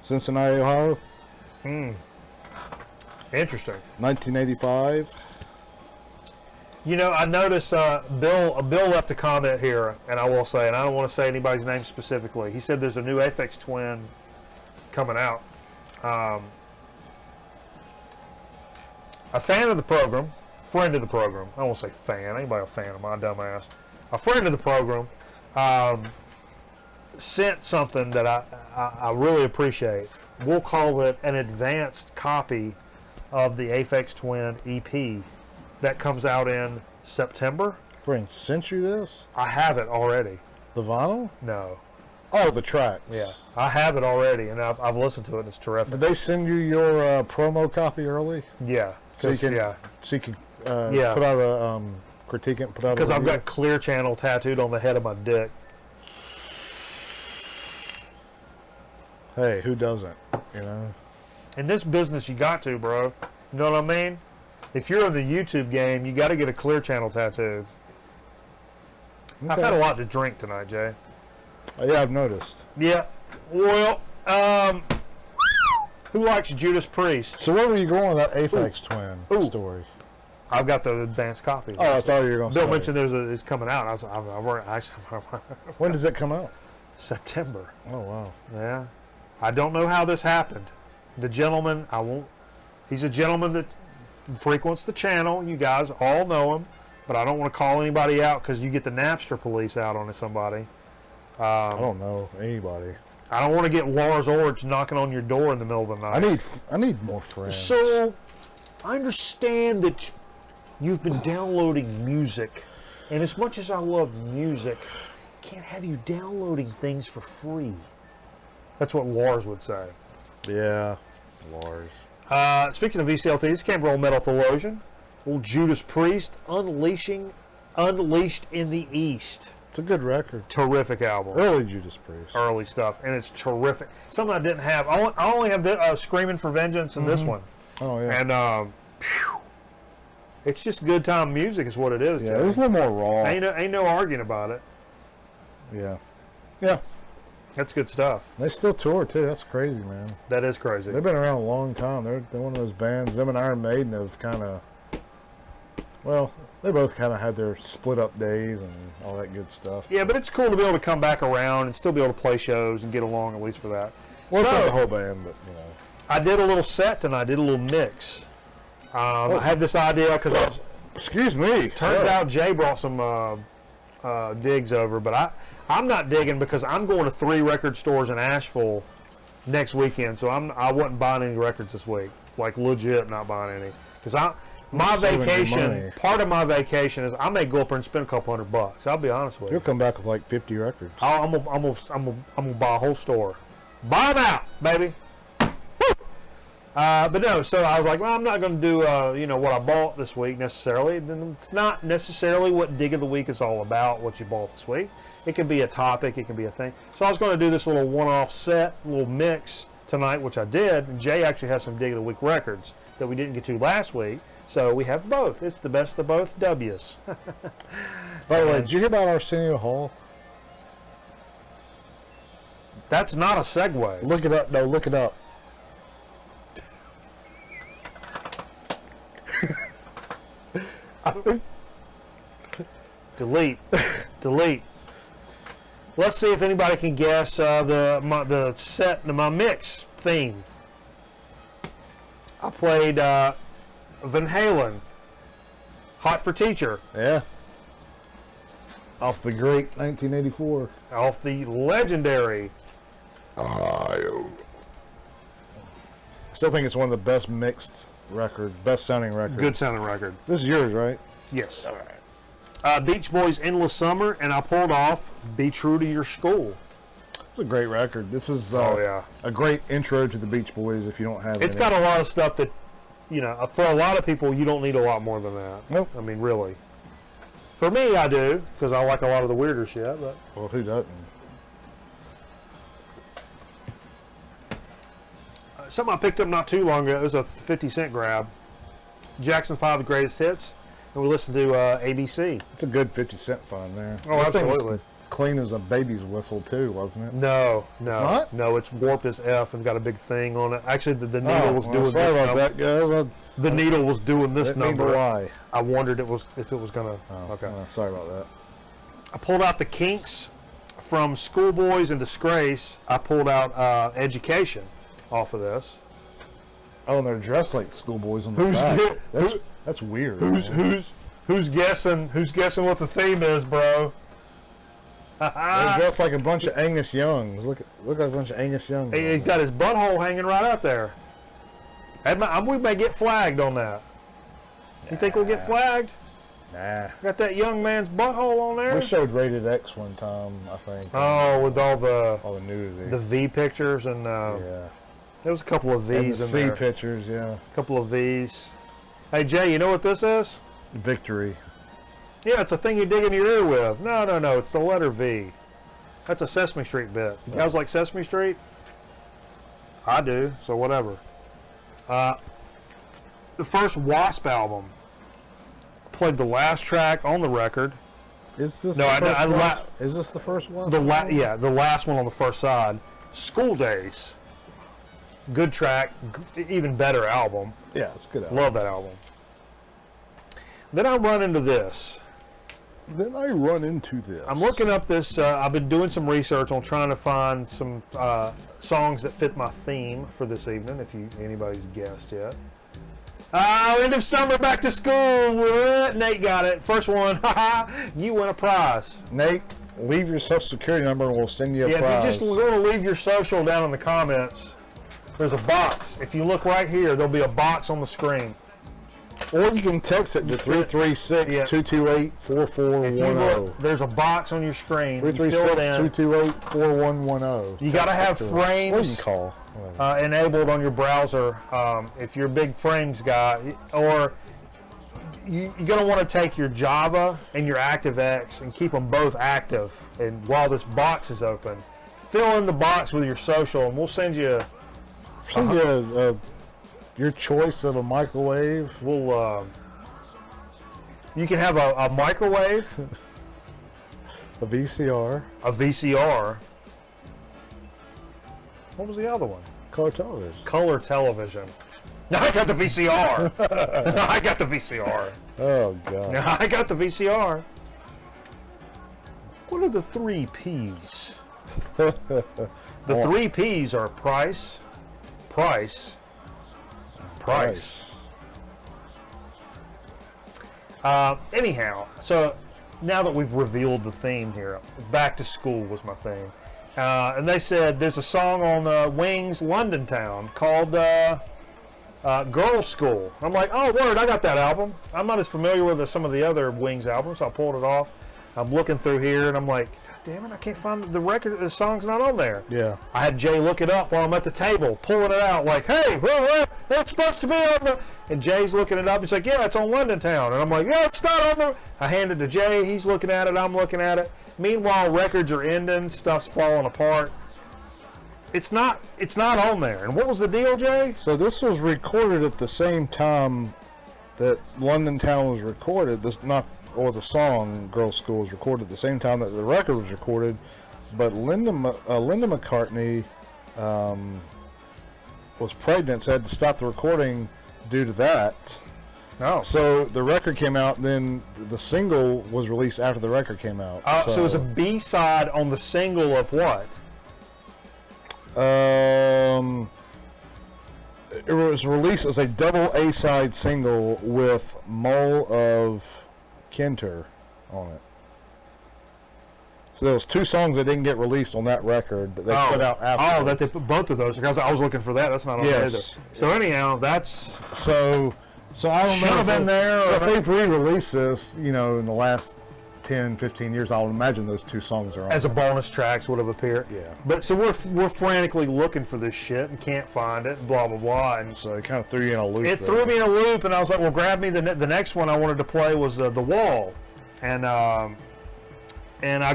B: Cincinnati, Ohio.
A: Interesting.
B: 1985.
A: You know, I noticed Bill left a comment here, and I will say, and I don't want to say anybody's name specifically. He said there's a new Aphex Twin coming out. A fan of the program, friend of the program. I won't say fan. Anybody a fan of my dumb ass. A friend of the program sent something that I really appreciate. We'll call it an advanced copy of the Aphex Twin EP that comes out in September.
B: Friend sent you this?
A: I have it already.
B: The vinyl?
A: No.
B: Oh, the track.
A: Yeah, I have it already, and I've listened to it, and it's terrific.
B: Did they send you your promo copy early?
A: Yeah.
B: So you can,
A: yeah.
B: so you can
A: Yeah.
B: put out a critique and put out a
A: Because I've
B: review?
A: got Clear Channel tattooed on the head of my dick.
B: Hey, who doesn't? You know.
A: In this business, you got to, bro. You know what I mean? If you're in the YouTube game, you got to get a Clear Channel tattoo. I've
B: Okay.
A: had a lot to drink tonight, Jay.
B: Yeah, I've noticed.
A: Yeah. Well, who likes Judas Priest?
B: So where were you going with that Aphex Twin
A: Ooh.
B: story?
A: I've got the advanced copy.
B: Oh, I thought you were going to
A: Bill
B: say.
A: mentioned it's coming out. I was, I've already, actually,
B: When does it come out?
A: September.
B: Oh, wow.
A: Yeah. I don't know how this happened. The gentleman, he's a gentleman that frequents the channel. You guys all know him, but I don't want to call anybody out because you get the Napster police out on somebody.
B: I don't know anybody.
A: I don't want to get Lars Ulrich knocking on your door in the middle of the night.
B: I need more friends.
A: So, I understand that you've been downloading music, and as much as I love music, I can't have you downloading things for free. That's what Lars would say.
B: Yeah, Lars.
A: Speaking of VCLT, this came from Old Metal Theologian. Old Judas Priest, Unleashed in the East.
B: It's a good record.
A: Terrific album.
B: Early Judas Priest.
A: Early stuff, and it's terrific. Something I didn't have. I only have the Screaming for Vengeance and this one.
B: Oh, yeah.
A: And it's just good time music is what it is.
B: Yeah,
A: Joey.
B: it's a little more raw.
A: Ain't no arguing about it.
B: Yeah. Yeah.
A: That's good stuff.
B: They still tour, too. That's crazy, man.
A: That is crazy.
B: They've been around a long time. They're one of those bands. Them and Iron Maiden have kind of... Well, they both kind of had their split-up days and all that good stuff.
A: Yeah, but it's cool to be able to come back around and still be able to play shows and get along at least for that.
B: Well, it's
A: So-
B: not the whole band, but, you know.
A: I did a little set tonight. I did a little mix. I had this idea because I was...
B: Excuse me.
A: Turns out Jay brought some digs over, but I'm not digging because I'm going to 3 record stores in Asheville next weekend, so I wasn't buying any records this week, like legit not buying any. Because my
B: Saving your
A: vacation,
B: money.
A: part of my vacation is I may go up there and spend a couple $100. I'll be honest with
B: You'll
A: you.
B: come back with like 50 records.
A: I'm gonna buy a whole store, buy them out, baby. But no, so I was like, well, I'm not going to do, what I bought this week necessarily. It's not necessarily what Dig of the Week is all about, what you bought this week. It can be a topic, it can be a thing. So I was going to do this little one-off set, little mix tonight, which I did. And Jay actually has some Dig of the Week records that we didn't get to last week. So we have both. It's the best of both W's.
B: By the way, did you hear about Arsenio Hall?
A: That's not a segue.
B: Look it up. No, look it up.
A: Delete. Delete. Let's see if anybody can guess the my mix theme. I played Van Halen, Hot for Teacher.
B: Yeah. Off the great 1984.
A: Off the legendary.
B: I still think it's one of the best mixed records, best sounding records.
A: Good sounding record.
B: This is yours, right?
A: Yes.
B: All right.
A: Beach Boys, Endless Summer, and I pulled off Be True to Your School.
B: It's a great record. This is
A: a
B: great intro to the Beach Boys if you don't have it.
A: It's got a lot of stuff that, for a lot of people, you don't need a lot more than that.
B: Nope.
A: I mean, really. For me, I do, because I like a lot of the weirder shit. But
B: well, who doesn't?
A: Something I picked up not too long ago, it was a 50-cent grab. Jackson's 5 Greatest Hits. And we listened to ABC.
B: It's a good 50-cent find there.
A: Oh,
B: This thing was
A: absolutely.
B: clean as a baby's whistle too, wasn't it?
A: No.
B: It's not?
A: No, it's warped as F and got a big thing on it. Actually, the needle was doing
B: sorry
A: this
B: about
A: number.
B: that, guys.
A: The needle was doing this
B: Didn't mean to
A: number.
B: lie.
A: I wondered if it was gonna.
B: Oh,
A: Okay.
B: sorry about that.
A: I pulled out the Kinks from Schoolboys and Disgrace. I pulled out Education off of this.
B: Oh, and they're dressed like schoolboys on the
A: Who's
B: back.
A: who-
B: That's weird.
A: Who's guessing? Who's guessing what the theme is, bro?
B: They're dressed like a bunch of Angus Youngs. Look like a bunch of Angus Youngs.
A: He got his butthole hanging right out there. We may get flagged on that. You think we'll get flagged?
B: Nah.
A: Got that young man's butthole on there?
B: We showed Rated X one time, I think.
A: Oh, with all the
B: nudity.
A: the V pictures and
B: yeah.
A: there was a couple of
B: And the
A: V's in
B: C
A: there.
B: pictures, yeah.
A: A couple of V's. Hey Jay, you know what this is?
B: Victory.
A: Yeah, it's a thing you dig in your ear with. No, it's the letter V. That's a Sesame Street bit. You guys like Sesame Street? I do, so whatever. The first Wasp album. Played the last track on the record.
B: Is this
A: No,
B: the
A: I-
B: first
A: I-
B: one? Is this the first one?
A: The last one on the first side. School Days. Good track, even better album.
B: Yeah, it's a good album.
A: Love that album. Then I run into this.
B: Then I run into this.
A: I'm looking up this. I've been doing some research on trying to find some songs that fit my theme for this evening. If anybody's guessed yet. End of summer, back to school. Nate got it. First one. You win a prize.
B: Nate, leave your social security number and we'll send you a prize.
A: If you just want to leave your social down in the comments, there's a box. If you look right here, there'll be a box on the screen.
B: Or you can text it to 336-228-4410.
A: There's a box on your screen. You fill it in.
B: 336-228-4110.
A: You got to have
B: Or you
A: frames
B: can call.
A: enabled on your browser if you're a big frames guy. Or you're going to want to take your Java and your ActiveX and keep them both active. And while this box is open, fill in the box with your social, and we'll send you.
B: Send you your choice of a microwave.
A: We'll. You can have a microwave,
B: A VCR.
A: a VCR. What was the other one?
B: Color television.
A: Color television. No, I got the VCR. No, I got the VCR.
B: Oh, God.
A: No, I got the VCR. What are the 3 P's? The 3 P's are price, price, price. Anyhow, so now that we've revealed the theme here, back to school was my theme. And they said there's a song on Wings London Town called Girls School. I'm like, oh, word, I got that album. I'm not as familiar with some of the other Wings albums, so I pulled it off. I'm looking through here, and I'm like, God damn it, I can't find the record. The song's not on there.
B: Yeah.
A: I had Jay look it up while I'm at the table, pulling it out, like, hey, it's supposed to be on the... And Jay's looking it up. He's like, yeah, it's on London Town. And I'm like, yeah, it's not on the... I hand it to Jay. He's looking at it. I'm looking at it. Meanwhile, records are ending. Stuff's falling apart. It's not on there. And what was the deal, Jay?
B: So this was recorded at the same time that London Town was recorded. Or the song Girls School was recorded at the same time that the record was recorded. But Linda McCartney was pregnant, so had to stop the recording due to that.
A: Oh.
B: So the record came out, then the single was released after the record came out.
A: So it was a B-side on the single of what?
B: It was released as a double A-side single with Mole of Kinter on it. So there was 2 songs that didn't get released on that record that they put out after.
A: Oh, that they put both of those, because I was looking for that. That's not on there either. So anyhow, that's...
B: So I don't know.
A: Should have been there.
B: So if they've re-released this, in the last 10, 15 years, I would imagine those 2 songs are on
A: as a
B: there.
A: bonus tracks would have appeared.
B: Yeah.
A: But so we're frantically looking for this shit and can't find it, and blah blah blah. And
B: So it kind of threw you in a loop.
A: it threw me in a loop, and I was like, well, grab me. The next one I wanted to play was The Wall, and I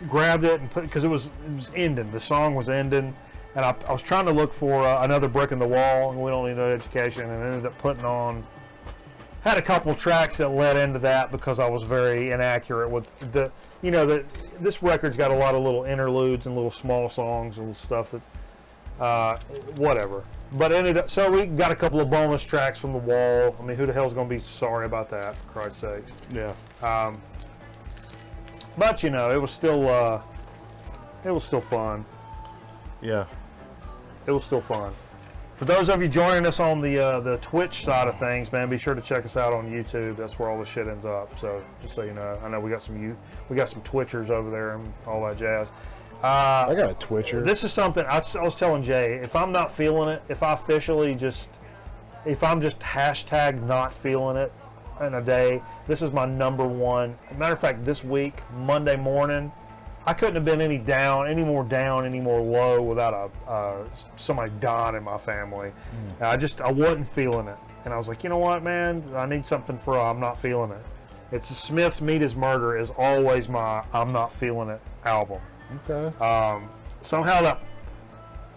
A: grabbed it and put, because it was ending. The song was ending, and I was trying to look for another brick in the wall, and We Don't Need No Education, and ended up putting on. Had a couple tracks that led into that because I was very inaccurate with this record's got a lot of little interludes and little small songs and stuff that whatever. But ended up, so we got a couple of bonus tracks from The Wall. I mean, who the hell's going to be sorry about that, for Christ's sakes?
B: Yeah.
A: But it was still fun.
B: Yeah.
A: It was still fun. For those of you joining us on the Twitch side of things, man, be sure to check us out on YouTube. That's where all the shit ends up. So just so you know, I know we got some Twitchers over there and all that jazz.
B: I got a Twitcher.
A: This is something I was telling Jay. If I'm not feeling it, if I'm just hashtag not feeling it in a day, this is my number one. Matter of fact, this week, Monday morning, I couldn't have been any more low without somebody dying in my family. I wasn't feeling it, and I was like, you know what, man, I need something for I'm not feeling it. It's Smith's Meat is Murder is always my I'm not feeling it album.
B: Okay.
A: Somehow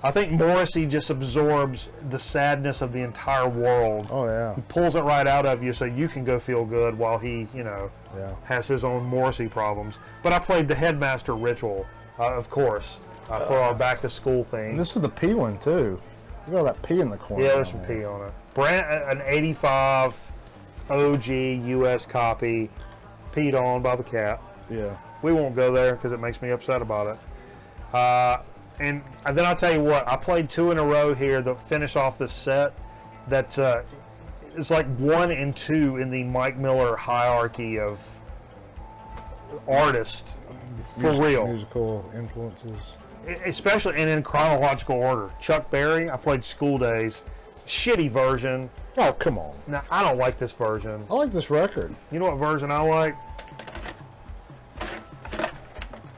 A: I think Morrissey just absorbs the sadness of the entire world.
B: Oh yeah.
A: He pulls it right out of you so you can go feel good while he, has his own Morrissey problems. But I played the Headmaster Ritual, of course, for our back to school thing.
B: And this is the P one too. Look at all that P in the corner.
A: Yeah, there's some P on it. An 85 OG US copy, peed on by the cat.
B: Yeah.
A: We won't go there because it makes me upset about it. And then I'll tell you what, I played 2 in a row here that finish off this set. That's it's like 1 and 2 in the Mike Miller hierarchy of artists for real.
B: Musical influences.
A: Especially and in chronological order. Chuck Berry, I played School Days, shitty version.
B: Oh come on.
A: Now I don't like this version.
B: I like this record.
A: You know what version I like?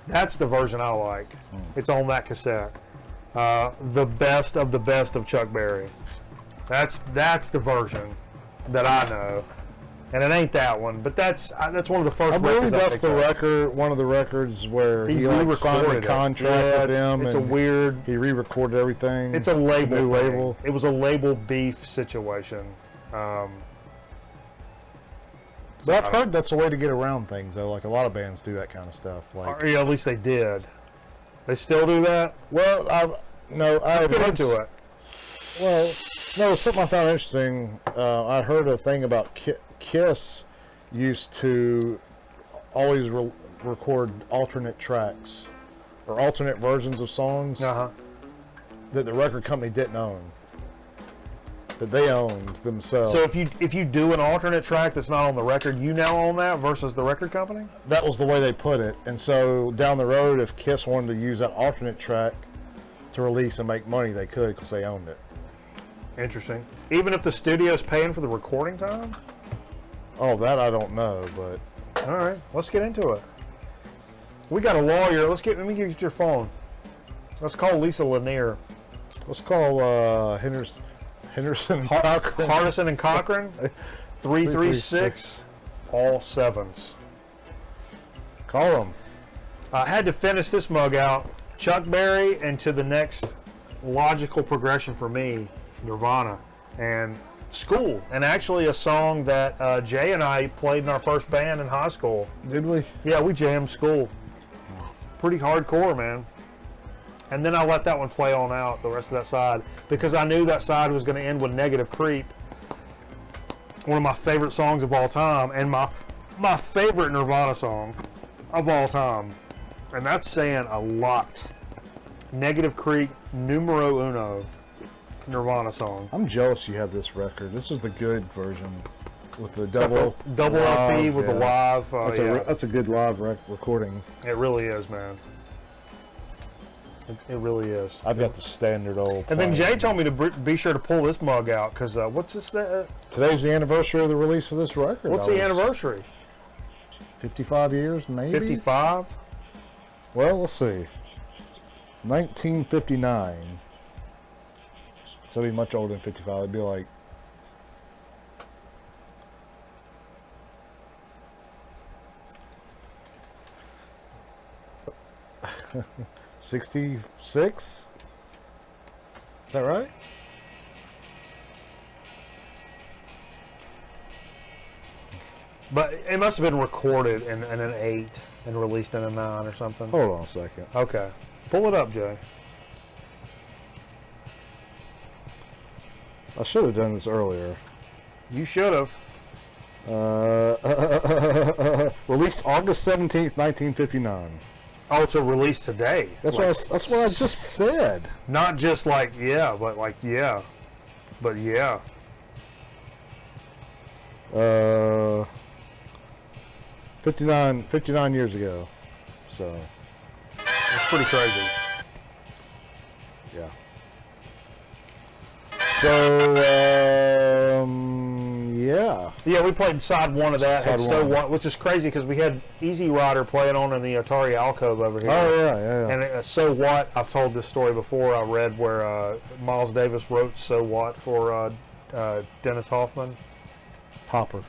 A: That's the version I like. It's on that cassette. The best of Chuck Berry. That's the version that I know, and it ain't that one. But that's one of the first.
B: I believe
A: records
B: that's the record. One of the records where he signed a contract with them.
A: It's a weird.
B: He re-recorded everything.
A: It's a label.
B: New label.
A: It was a label beef situation.
B: But I've heard that's a way to get around things, though. Like a lot of bands do that kind of stuff. Like,
A: or, yeah, at least they did. They still do that?
B: Well, I've
A: get into it.
B: Well, no, something I found interesting. I heard a thing about Kiss used to always record alternate tracks or alternate versions of songs that the record company didn't own, that they owned themselves.
A: So if you do an alternate track that's not on the record, you now own that versus the record company?
B: That was the way they put it. And so down the road, if Kiss wanted to use that alternate track to release and make money, they could because they owned it.
A: Interesting. Even if the studio's paying for the recording time?
B: Oh, that I don't know, but...
A: All right, let's get into it. We got a lawyer. Let me get your phone. Let's call Lisa Lanier.
B: Let's call Henderson and Cochran.
A: Hardison and Cochran. 336. All 7s.
B: Call them.
A: I had to finish this mug out. Chuck Berry, and to the next logical progression for me, Nirvana and School, and actually a song that Jay and I played in our first band in high school.
B: Did we?
A: Yeah, we jammed School. Pretty hardcore, man. And then I let that one play on out, the rest of that side, because I knew that side was going to end with Negative Creep. one of my favorite songs of all time, and my favorite Nirvana song of all time, and that's saying a lot. Negative Creek, numero uno Nirvana song.
B: I'm jealous you have this record. This is the good version with the
A: It's got
B: double
A: the double LP with the live.
B: That's a good live recording.
A: It really is, man. It really is.
B: I've got the standard old.
A: And then Jay told me to be sure to pull this mug out because what's this?
B: Today's the anniversary of the release of this record.
A: What's the anniversary?
B: 55 years, maybe.
A: 55.
B: Well, let's see. 1959. So it'd be much older than 55. It'd be like 66? Is that right?
A: But it must have been recorded in an 8 and released in a 9 or something.
B: Hold on a second.
A: Okay. Pull it up, Jay.
B: I should have done this earlier.
A: You should have.
B: Released August 17th, 1959.
A: Oh, it's a release today.
B: That's what I just said.
A: Not just like, yeah, but like, yeah. But yeah.
B: 59 years ago. So.
A: It's pretty crazy.
B: Yeah. So, yeah.
A: Yeah, we played side 1 of that.
B: Side
A: and So
B: one.
A: What, which is crazy because we had Easy Rider playing on in the Atari alcove over here.
B: Oh, yeah.
A: And So What, I've told this story before. I read where Miles Davis wrote So What for Dennis Hoffman.
B: Hopper.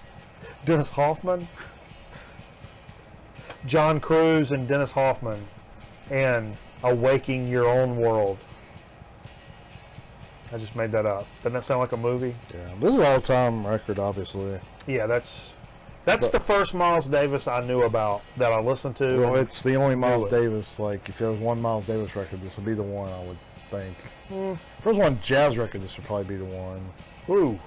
A: Dennis Hoffman? John Cruz and Dennis Hoffman and Awaking Your Own World. I just made that up. Doesn't that sound like a movie?
B: Yeah. This is an all-time record, obviously.
A: Yeah, that's the first Miles Davis I knew about that I listened to.
B: Well, it's the only Miles
A: it.
B: Davis. Like, if there was one Miles Davis record, this would be the one, I would think. If there was one jazz record, this would probably be the one.
A: Ooh.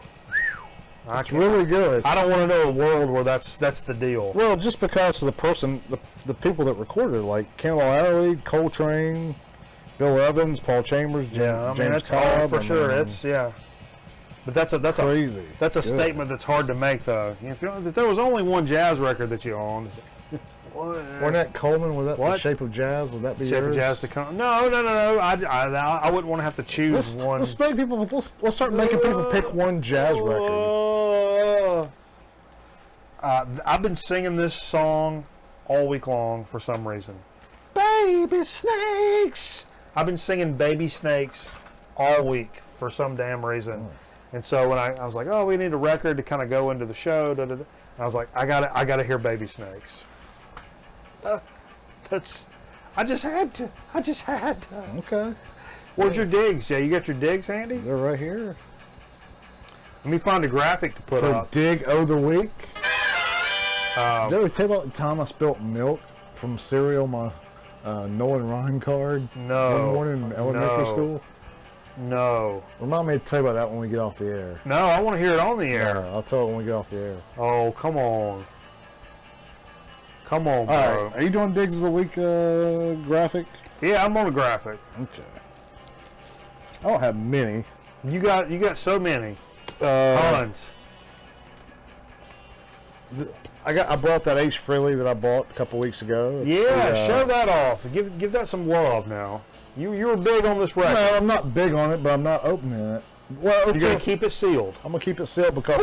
B: It's really good.
A: I don't want to know a world where that's the deal.
B: Well, just because of the person, the people that recorded it, like Ken Lowry, Coltrane, Bill Evans, Paul Chambers, James
A: that's
B: Cobb.
A: all for sure. It's but that's
B: crazy.
A: That's a
B: Good.
A: statement that's hard to make though. If there was only one jazz record that you owned,
B: Ornette Coleman, was that
A: What?
B: The Shape of Jazz? Would that be
A: Shape of
B: yours?
A: Jazz to come. No. I wouldn't want to have to choose one.
B: Let's make people. Let's start making people pick one jazz record.
A: I've been singing this song all week long for some reason.
B: Baby snakes.
A: I've been singing Baby Snakes all week for some damn reason. And so when I was like, oh, we need a record to kind of go into the show. I was like, I gotta hear Baby Snakes. I just had to.
B: Okay.
A: Where's your digs, Jay? You got your digs handy?
B: They're right here.
A: Let me find a graphic to put
B: For
A: up.
B: Dig O' the Week. Did I ever tell you about the time I spilt milk from cereal my Nolan Rhyme card?
A: No.
B: One morning in elementary school?
A: No.
B: Remind me to tell you about that when we get off the air.
A: No, I want to hear it on the air.
B: I'll tell it when we get off the air.
A: Oh, come on. Come on, bro.
B: All right. Are you doing Digs of the Week graphic?
A: Yeah, I'm on a graphic.
B: Okay. I don't have many.
A: You got so many. Tons.
B: I brought that Ace Frehley that I bought a couple weeks ago. It's
A: Show that off. Give that some love now. You were big on this record.
B: No, I'm not big on it, but I'm not opening it. Well,
A: You're gonna keep it sealed.
B: I'm gonna keep it sealed because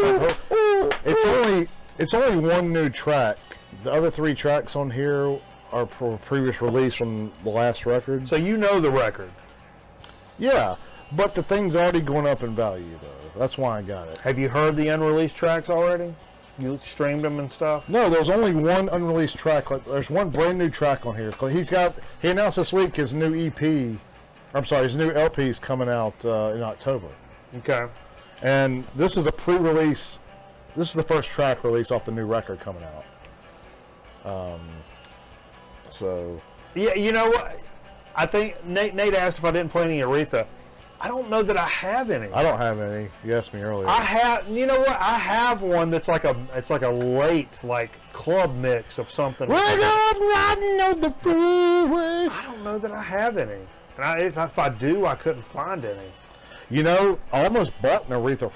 B: it's only one new track. The other 3 tracks on here are for previous release from the last record.
A: So you know the record.
B: Yeah, but the thing's already going up in value though. That's why I got it.
A: Have you heard the unreleased tracks already? You streamed them and stuff?
B: No, there's only one unreleased track. Like, there's one brand new track on here. 'Cause he announced this week his new EP. His new LP is coming out in October.
A: Okay.
B: And this is a pre-release. This is the first track release off the new record coming out. So.
A: Yeah, you know what? I think Nate asked if I didn't play any Aretha. I don't know that I have any.
B: I don't have any. You asked me earlier.
A: I have, you know what? I have one that's like it's like a late like club mix of something.
B: We're going riding on the freeway.
A: I don't know that I have any. And if I do, I couldn't find any.
B: You know, I almost bought an Aretha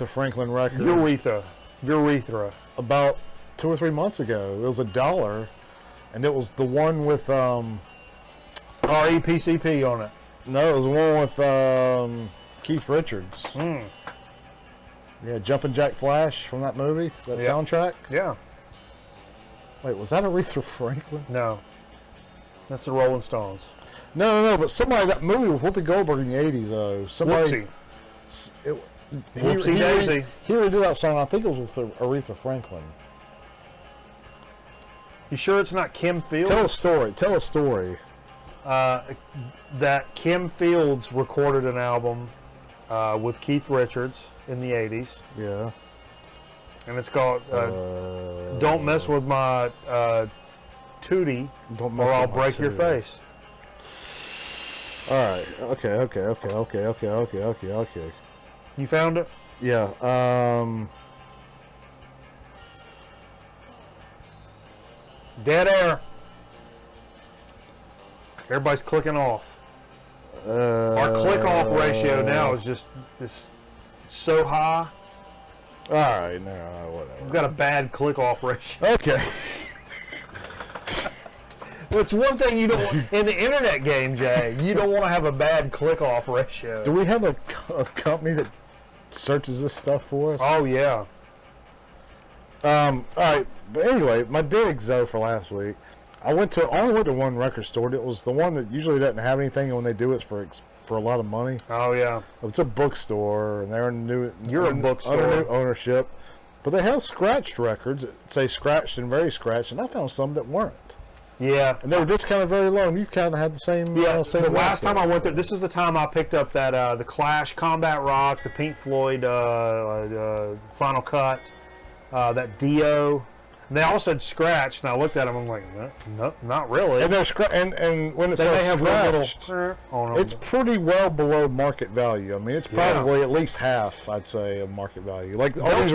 B: Franklin record.
A: Urethra.
B: About 2 or 3 months ago. It was $1, and it was the one with
A: REPCP on it.
B: No, it was the one with Keith Richards. Yeah, Jumpin' Jack Flash from that movie, that soundtrack.
A: Yeah.
B: Wait, was that Aretha Franklin?
A: No. That's the Rolling Stones.
B: No, but somebody, that movie with Whoopi Goldberg in the 80s, though. Somebody.
A: Whoopsie Daisy.
B: He redid that song. I think it was with Aretha Franklin.
A: You sure it's not Kim Fields?
B: Tell a story.
A: That Kim Fields recorded an album with Keith Richards in the 80s.
B: Yeah.
A: And it's called Don't Mess With My Tootie or I'll Break Your Face.
B: All right. Okay.
A: You found it?
B: Yeah.
A: Dead air. Everybody's clicking off. Our click off ratio now is just so high.
B: All right, no, whatever.
A: We've got a bad click off ratio.
B: Okay.
A: It's one thing you don't want, in the internet game, Jay. You don't want to have a bad click off ratio.
B: Do we have a company that searches this stuff for us?
A: Oh yeah.
B: All right, but anyway, my digs though for last week. I only went to one record store. It was the one that usually doesn't have anything, and when they do, it's for a lot of money.
A: Oh yeah.
B: It's a bookstore, and they're a new
A: bookstore.
B: Under new ownership, but they have scratched records that say scratched and very scratched, and I found some that weren't.
A: Yeah.
B: And they were just kind of very low, and you kind of had the same.
A: Yeah.
B: Same
A: The last time I went there, this is the time I picked up that the Clash Combat Rock, the Pink Floyd Final Cut, that Dio. And they all said scratched, and I looked at them. I'm like, no, not really.
B: And they're and when it
A: They
B: says
A: have
B: scratched,
A: little on them.
B: it's pretty well below market value. I mean, it's probably at least half, I'd say, of market value. Like all these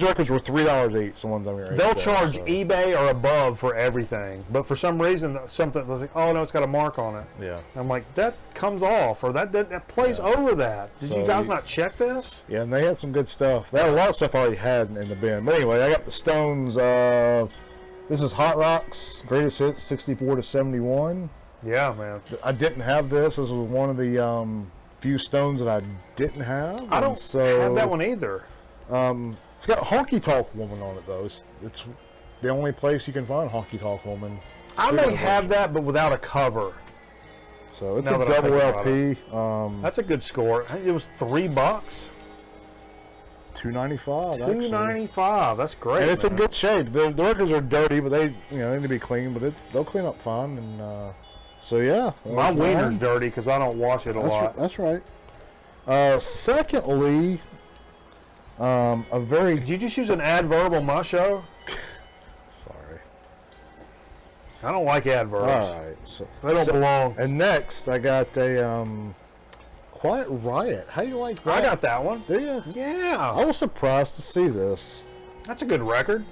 B: records were $3 each. The ones I'm hearing.
A: They'll charge eBay or above for everything, but for some reason, something was like, oh no, it's got a mark on it.
B: Yeah.
A: I'm like, that comes off, or that plays over that. Did you guys not check this?
B: Yeah, and they had some good stuff. They had a lot of stuff I already had in the bin. But anyway, I got the Stones. This is Hot Rocks Greatest Hits 64 to 71.
A: Yeah, man.
B: I didn't have this. This was one of the few Stones that I didn't have.
A: I don't have that one either.
B: It's got Honky Tonk Woman on it though. It's the only place you can find Honky Tonk Woman.
A: I may have that, but without a cover.
B: So it's a double LP.
A: That's a good score. I think it was $3.
B: $2.95.
A: $2.95. That's great.
B: And it's in good shape. The records are dirty, but they need to be clean. But they'll clean up fine. And so yeah,
A: my wiener's dirty because I don't wash it a lot.
B: That's right. Secondly, a very.
A: Did you just use an adverb on my show?
B: Sorry.
A: I don't like adverbs.
B: All right. So,
A: they don't belong.
B: And next, I got a Quiet Riot. How you like that?
A: I got that one.
B: Do you?
A: Yeah.
B: I was surprised to see this.
A: That's a good record.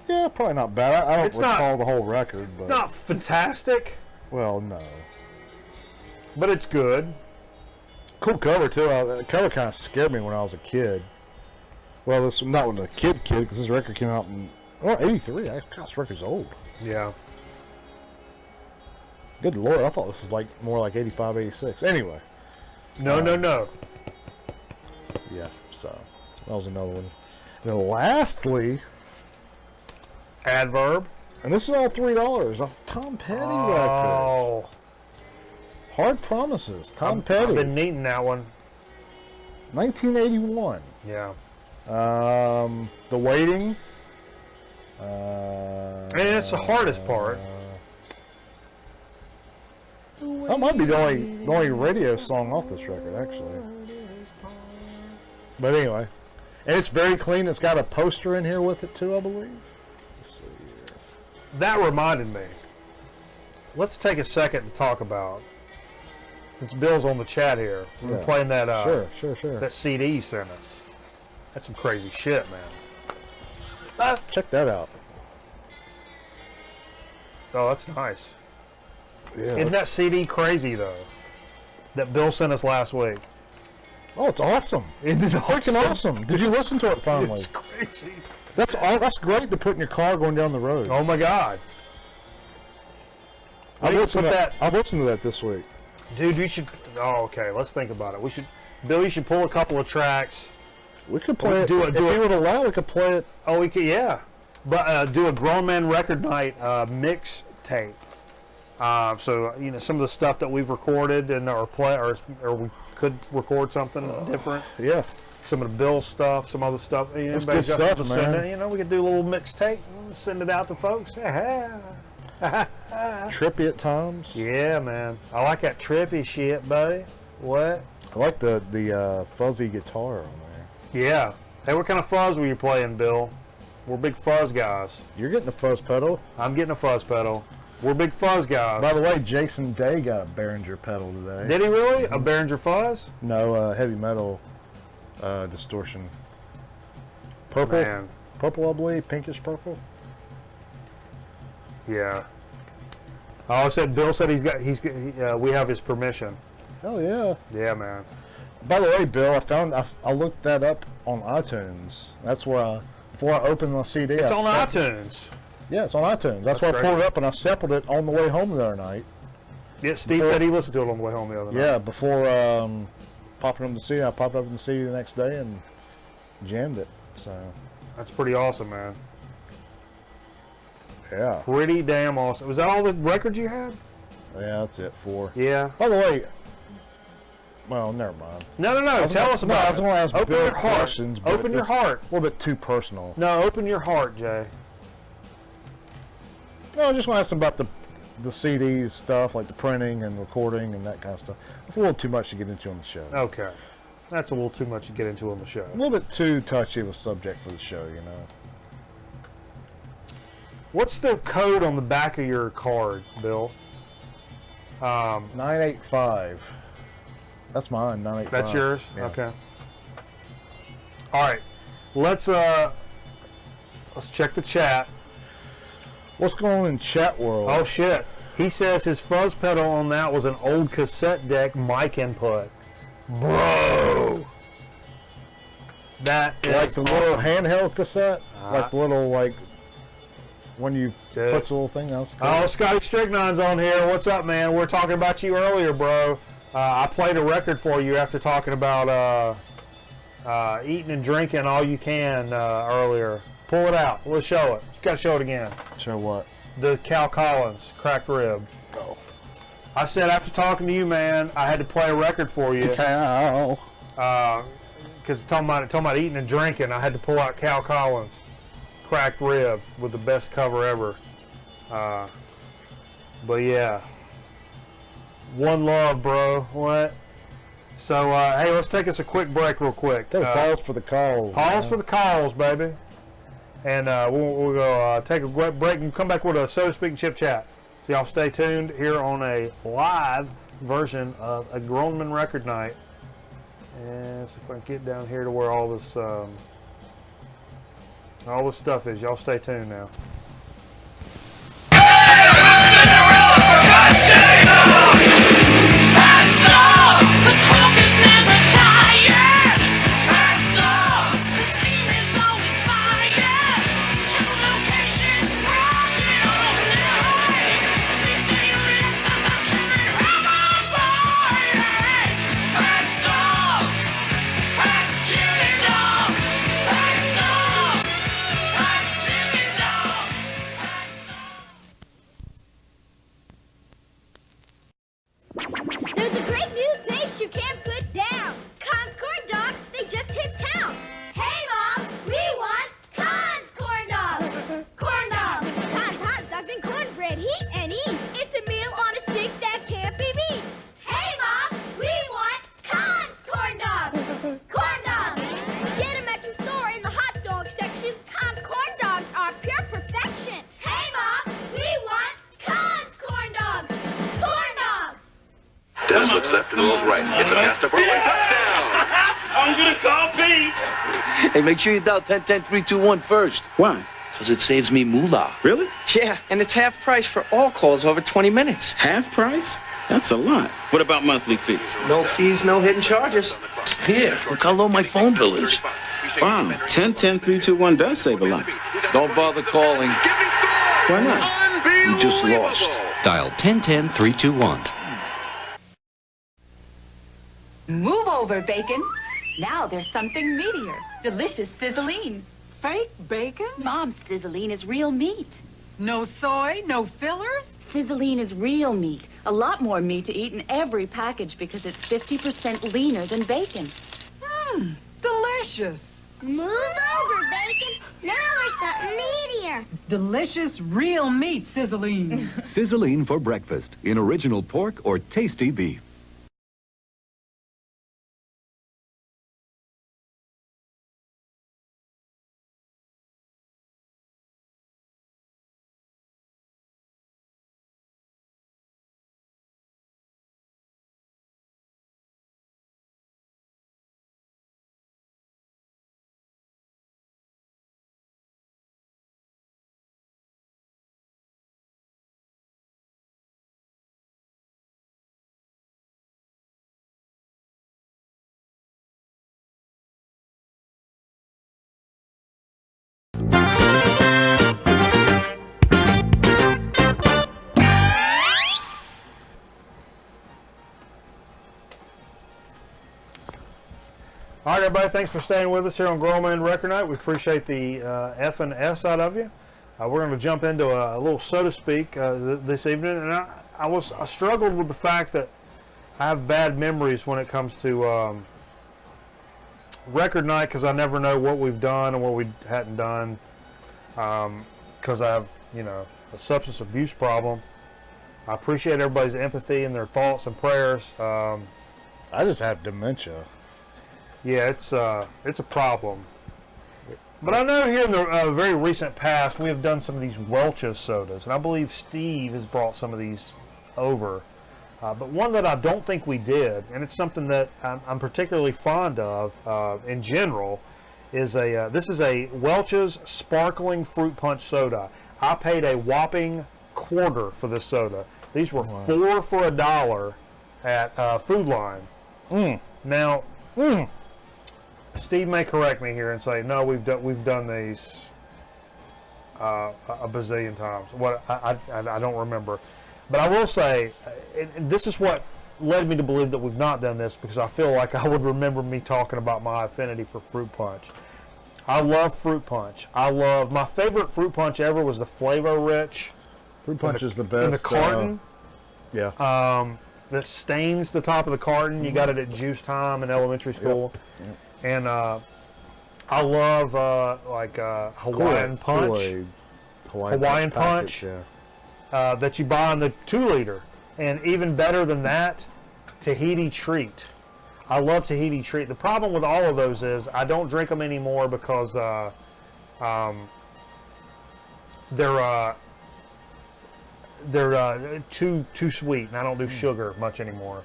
B: Yeah, probably not bad. I don't recall the whole record. But,
A: it's not fantastic.
B: Well, no.
A: But it's good.
B: Cool cover, too. The cover kind of scared me when I was a kid. Well, this not when I was a kid, because this record came out in 83. God, this record's old.
A: Yeah.
B: Good Lord, I thought this was more like 85, 86. Anyway.
A: No.
B: Yeah, so that was another one. Then lastly,
A: adverb.
B: And this is all $3 off Tom Petty record.
A: Oh.
B: Hard Promises, Tom Petty.
A: I've been needing that one.
B: 1981.
A: Yeah.
B: The Waiting.
A: And it's the hardest part.
B: That might be the only radio song off this record, actually. But anyway, and it's very clean. It's got a poster in here with it too, I believe. Let's see here.
A: That reminded me. let's take a second to talk about. Since Bill's on the chat here, we're
B: Yeah.
A: playing that.
B: Sure.
A: That CD he sent us. That's some crazy shit, man.
B: Check that out.
A: Oh, that's nice.
B: Yeah.
A: Isn't that CD crazy though? That Bill sent us last week.
B: Oh, it's awesome.
A: Isn't it
B: Freaking awesome. Did you listen to it finally?
A: It's crazy.
B: That's great to put in your car going down the road.
A: Oh my God.
B: I've
A: We
B: listened,
A: put
B: to
A: that-
B: I've listened to that this week.
A: Dude, you should. Oh, okay. Let's think about it. Bill, you should pull a couple of tracks.
B: We could play it.
A: Do it-
B: If
A: do
B: you
A: it.
B: would allow, we could play it.
A: Oh, we could, yeah. But do a Grown Man Record Night mix tape. So some of the stuff that we've recorded and or we could record something different.
B: Yeah.
A: Some of the Bill stuff, some other stuff.
B: That's
A: Anybody's
B: good
A: got
B: stuff,
A: something to send
B: man.
A: in, we could do a little mixtape and send it out to folks.
B: Trippy at times.
A: Yeah, man. I like that trippy shit, buddy. What?
B: I like the fuzzy guitar on there.
A: Yeah. Hey, what kind of fuzz were you playing, Bill? We're big fuzz guys.
B: You're getting a fuzz pedal.
A: I'm getting a fuzz pedal. We're big fuzz guys.
B: By the way, Jason Day got a Behringer pedal today.
A: Did he really? A Behringer fuzz?
B: No, heavy metal distortion. Purple.
A: Man.
B: Purple, I believe. Pinkish purple.
A: Yeah. Oh, Bill said we have his permission.
B: Hell yeah.
A: Yeah, man.
B: By the way, Bill, I looked that up on iTunes. That's where before I opened the CD.
A: It's on iTunes.
B: Yeah, it's on iTunes. That's where I
A: great.
B: pulled it up and I sampled it on the way home the other night.
A: Yeah, Steve said he listened to it on the way home the other night.
B: Yeah, before popping up the CD, I popped up in the CD the next day and jammed it. So
A: That's pretty awesome, man.
B: yeah,
A: Pretty damn awesome. Was that all the records you had?
B: yeah, that's it. 4.
A: Yeah.
B: By the way, well, never mind.
A: No. Tell us about
B: I was
A: it.
B: going to ask
A: Open
B: Bill
A: your heart.
B: questions, but
A: Open your
B: it's
A: heart.
B: A little bit too personal.
A: No, open your heart, Jay.
B: No, I just want to ask him about the CD stuff, like the printing and recording and that kind of stuff. It's a little too much to get into on the show.
A: Okay. That's a little too much to get into on the show.
B: A little bit too touchy of a subject for the show, you know.
A: What's the code on the back of your card, Bill?
B: 985. That's mine. 985.
A: That's yours?
B: Yeah.
A: Okay. All right. Let's check the chat.
B: What's going on in chat world?
A: Oh shit. He says his fuzz pedal on that was an old cassette deck mic input. Bro. That is
B: like the little handheld cassette,
A: Uh,
B: like the little when you
A: Dude.
B: put the little thing else.
A: Oh, Scotty Strickland's on here. What's up, man? We're talking about you earlier, bro. I played a record for you after talking about eating and drinking all you can earlier. Pull it out. Let's show it. You gotta show it again.
B: Show what?
A: The Cal Collins cracked rib.
B: Oh.
A: I said after talking to you, man, I had to play a record for you.
B: Cow.
A: Because talking about eating and drinking, I had to pull out Cal Collins cracked rib with the best cover ever. But yeah, one love, bro. What? So hey, let's take us a quick break, real quick.
B: Pause for the call.
A: Pause for the calls, baby. And we'll go take a quick break and come back with a So to Speak Chip Chat. So y'all stay tuned here on a live version of a Grown Man Record Night. And see if I can get down here to where all this stuff is. Y'all stay tuned now.
C: Dennis looks left and rolls right. Gets a pass to Berwin. Touchdown!
D: I'm gonna call Pete.
E: Hey, make sure you dial 10-10-3-2-1 first.
D: Why?
E: Because it saves me moolah.
D: Really?
F: Yeah, and it's half price for all calls over 20 minutes.
D: Half price? That's a lot. What about monthly fees?
F: No fees, no hidden charges.
E: Here, look how low my phone bill is.
D: Wow, 10-10-3-2-1 does save a lot.
E: Don't bother calling.
D: Why not?
E: You just lost.
G: Dial 10-10-3-2-1.
H: Move over, bacon. Now there's something meatier. Delicious sizzling.
I: Fake bacon?
H: Mom's sizzling is real meat.
I: No soy, no fillers?
H: Sizzling is real meat. A lot more meat to eat in every package because it's 50% leaner than bacon.
I: Delicious.
J: Move over, bacon. Now we're something meatier.
I: Delicious real meat sizzling.
G: Sizzling for breakfast in original pork or tasty beef.
A: All right, everybody, thanks for staying with us here on Grown Man Record Night. We appreciate the F and S out of you. We're going to jump into a little so to speak this evening, and I struggled with the fact that I have bad memories when it comes to record night because I never know what we've done and what we hadn't done because I have, a substance abuse problem. I appreciate everybody's empathy and their thoughts and prayers.
B: I just have dementia.
A: Yeah, it's a problem. But I know here in the very recent past we have done some of these Welch's sodas, and I believe Steve has brought some of these over. But one that I don't think we did, and it's something that I'm particularly fond of in general, is this is a Welch's Sparkling Fruit Punch Soda. I paid a whopping $1 for this soda. These were 4 for $1 at Food Line. Now, Steve may correct me here and say, no, we've done these a bazillion times. What I don't remember, but I will say, and this is what led me to believe that we've not done this, because I feel like I would remember me talking about my affinity for fruit punch. I love fruit punch. My favorite fruit punch ever was the Flavor Rich.
B: Fruit punch is the best.
A: In the carton.
B: Yeah.
A: That stains the top of the carton. You got it at Juice Time in elementary school.
B: Yep.
A: And I love Hawaiian Punch. Hawaiian Punch that you buy in the 2-liter. And even better than that, Tahiti Treat. I love Tahiti Treat. The problem with all of those is I don't drink them anymore because they're too sweet, and I don't do sugar much anymore.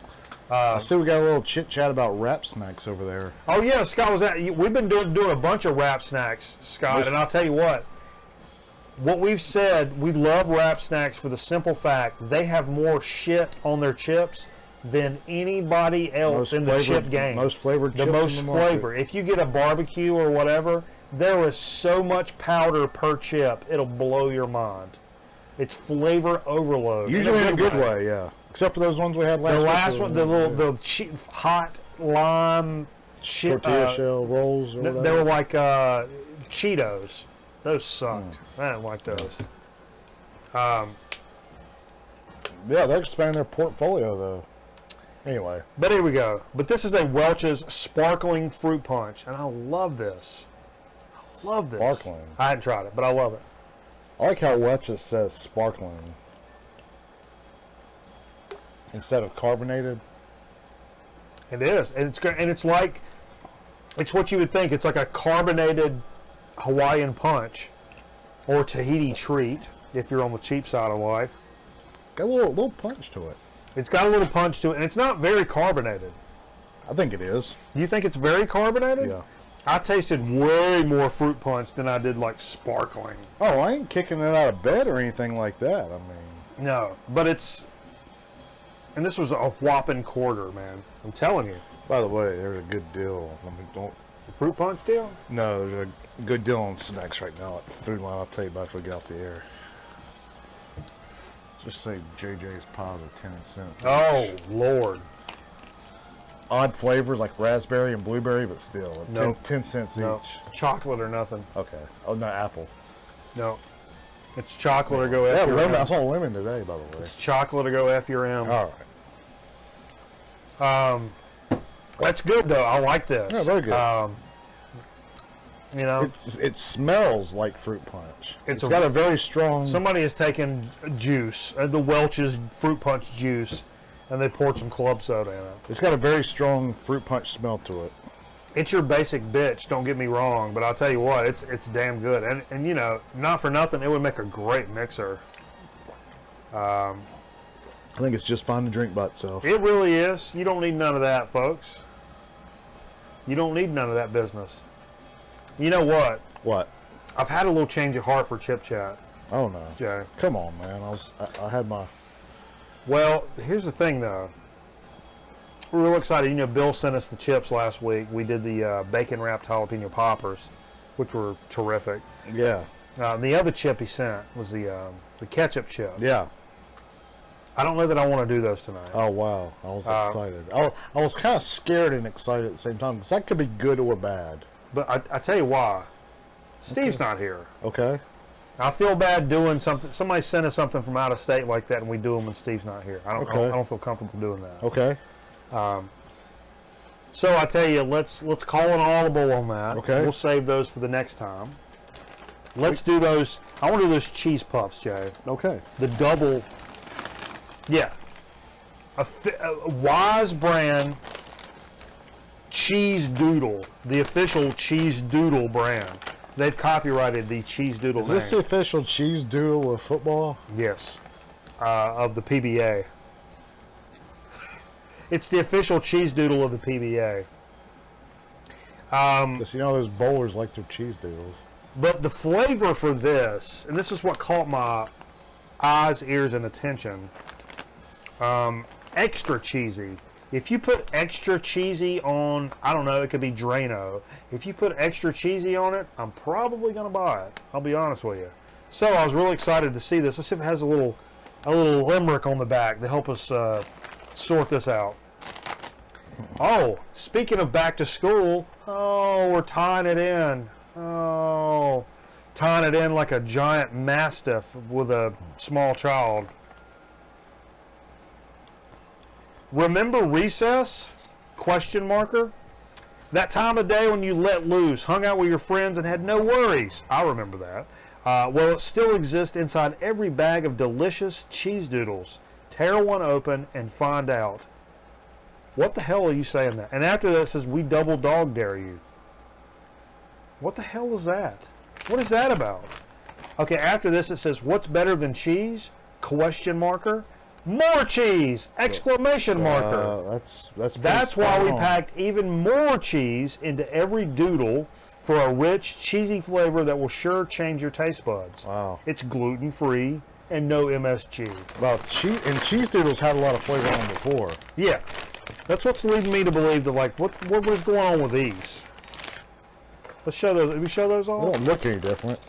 B: I see we got a little chit chat about wrap snacks over there.
A: Oh yeah, Scott was at. We've been doing a bunch of wrap snacks, Scott, and I'll tell you what we've said. We love wrap snacks for the simple fact they have more shit on their chips than anybody else in the chip game.
B: Most flavored chips.
A: The most flavor. If you get a barbecue or whatever, there is so much powder per chip, it'll blow your mind. It's flavor overload.
B: Usually in a good way, yeah. Except for those ones we had last week.
A: The last one, the hot lime
B: tortilla shell rolls or whatever.
A: They were like Cheetos. Those sucked. I didn't like those.
B: Yeah, they're expanding their portfolio though. Anyway.
A: But here we go. But this is a Welch's Sparkling Fruit Punch, and I love this. I love this.
B: Sparkling.
A: I hadn't tried it, but I love it.
B: I like how Welch's says sparkling instead of carbonated.
A: It is, and it's like, it's what you would think. It's like a carbonated Hawaiian Punch or Tahiti Treat if you're on the cheap side of life.
B: Got a little punch to it.
A: It's got a little punch to it, and it's not very carbonated.
B: I think it is.
A: You think it's very carbonated?
B: Yeah.
A: I tasted way more fruit punch than I did like sparkling.
B: Oh, I ain't kicking it out of bed or anything like that. I mean,
A: No, but it's, and this was a whopping quarter, man. I'm telling you.
B: by the way, there's a good deal. I mean, don't.
A: Fruit punch deal?
B: No, there's a good deal on snacks right now at Food Line. I'll tell you about it if we get off the air. Just say JJ's pies are 10 cents.
A: Oh, Lord.
B: Odd flavors like raspberry and blueberry, but still,
A: Nope.
B: 10 cents
A: No,
B: each.
A: chocolate or nothing.
B: Okay. Oh, no, apple.
A: No. It's chocolate or go
B: Yeah,
A: F your
B: lemon. I
A: M.
B: saw lemon today, by the way.
A: It's chocolate or go F your M.
B: All right.
A: That's good, though. I like this.
B: Yeah, very good.
A: You know,
B: It smells like fruit punch.
A: It's
B: It's got a very strong.
A: somebody has taken juice, the Welch's fruit punch juice, and they poured some club soda in it.
B: It's got a very strong fruit punch smell to it.
A: It's your basic bitch, don't get me wrong, but I'll tell you what, it's damn good. And you know, not for nothing, it would make a great mixer.
B: I think it's just fine to drink by itself.
A: It really is. You don't need none of that, folks. You don't need none of that business. You know what?
B: What?
A: I've had a little change of heart for Chip Chat,
B: Oh no!
A: Jay.
B: Come on, man. I had my.
A: Well, here's the thing, though. We're real excited. You know, Bill sent us the chips last week. We did the bacon-wrapped jalapeno poppers, which were terrific.
B: Yeah.
A: The other chip he sent was the ketchup chip.
B: Yeah.
A: I don't know that I want to do those tonight.
B: Oh wow! I was excited. I was kind of scared and excited at the same time because that could be good or bad.
A: But I tell you why. Steve's not here.
B: Okay.
A: I feel bad doing something. Somebody sent us something from out of state like that, and we do them when Steve's not here. I don't feel comfortable doing that.
B: Okay.
A: So I tell you, let's call an audible on that.
B: Okay.
A: We'll save those for the next time. Let's do those. I want to do those cheese puffs, Jay.
B: Okay.
A: The double. Yeah. A Wise brand Cheese Doodle, the official Cheese Doodle brand. They've copyrighted the Cheese Doodle
B: Is
A: name.
B: this the official cheese doodle of football?
A: Yes. Of the PBA. It's the official Cheese Doodle of the PBA.
B: Because you know those bowlers like their cheese doodles.
A: But the flavor for this, and this is what caught my eyes, ears, and attention, extra cheesy. If you put extra cheesy on, I don't know, it could be Drano. If you put extra cheesy on it, I'm probably going to buy it. I'll be honest with you. So I was really excited to see this. Let's see if it has a little limerick on the back to help us sort this out. Oh, speaking of back to school, oh, we're tying it in. Oh, tying it in like a giant mastiff with a small child. Remember recess? Question marker. That time of day when you let loose, hung out with your friends, and had no worries. I remember that. Well, it still exists inside every bag of delicious cheese doodles. Tear one open and find out. What the hell are you saying that? And after that it says, we double dog dare you. What the hell is that? What is that about? Okay, after this it says, what's better than cheese? Question marker. More cheese! Exclamation marker. That's why we packed even more cheese into every doodle for a rich, cheesy flavor that will sure change your taste buds.
B: Wow.
A: It's gluten-free and no MSG.
B: Well, cheese doodles had a lot of flavor on them before.
A: Yeah. That's what's leading me to believe that, like, what was going on with these? Let's show those. Did we show those all?
B: They don't look any different.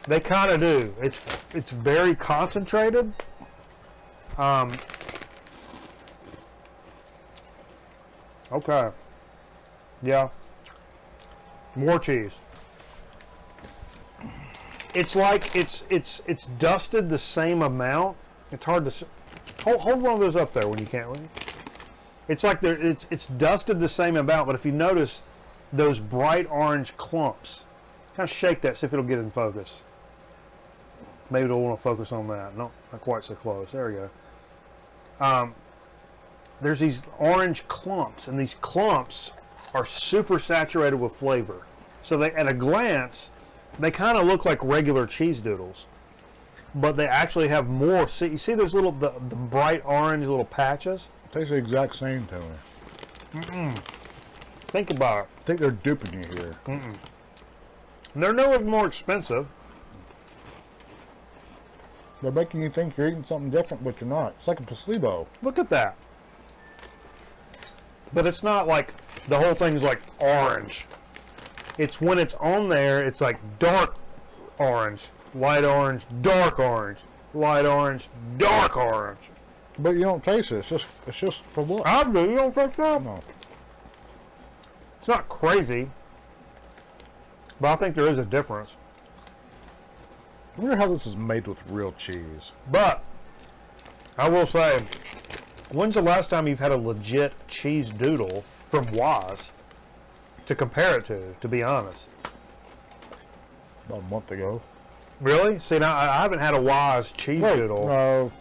A: They kind of do. It's very concentrated. Okay. Yeah. More cheese. It's like it's dusted the same amount. It's hard to hold one of those up there when you can't. It's like it's dusted the same amount, but if you notice those bright orange clumps, kind of shake that, see if it'll get in focus. Maybe it'll want to focus on that. No, not quite so close. There we go. There's these orange clumps, and these clumps are super saturated with flavor. So they, at a glance, they kind of look like regular cheese doodles. but they actually have more. See, you see those little the bright orange little patches?
B: Tastes the exact same to me.
A: Think about it.
B: I think they're duping you here.
A: And they're no more expensive.
B: They're making you think you're eating something different, but you're not. It's like a placebo.
A: Look at that. But it's not like the whole thing's like orange. It's when it's on there, it's like dark orange, light orange, dark orange, light orange, dark orange.
B: But you don't taste it. It's just for what?
A: I do. You don't think so?
B: No.
A: It's not crazy, but I think there is a difference.
B: I wonder how this is made with real cheese.
A: But I will say, when's the last time you've had a legit cheese doodle from Waz to compare it to be honest?
B: About a month ago.
A: Really? See, now I haven't had a Waz cheese doodle.
B: No,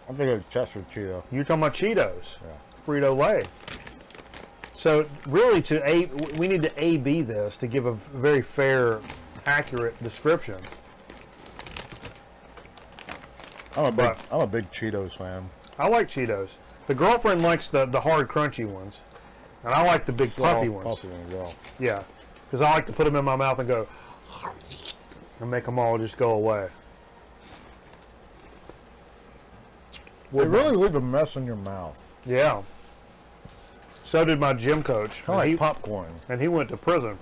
B: I'm thinking of Chester Cheeto.
A: You're talking about Cheetos.
B: Yeah.
A: Frito-Lay. So really, we need to A/B this to give a very fair, accurate description.
B: I'm a big Cheetos fan.
A: I like Cheetos. The girlfriend likes the hard, crunchy ones, and I like the big puffy ones.
B: Puffy ones, yeah.
A: Yeah, because I like to put them in my mouth and go, and make them all just go away.
B: They really leave a mess in your mouth.
A: Yeah. So did my gym coach.
B: Kind of like popcorn.
A: And he went to prison.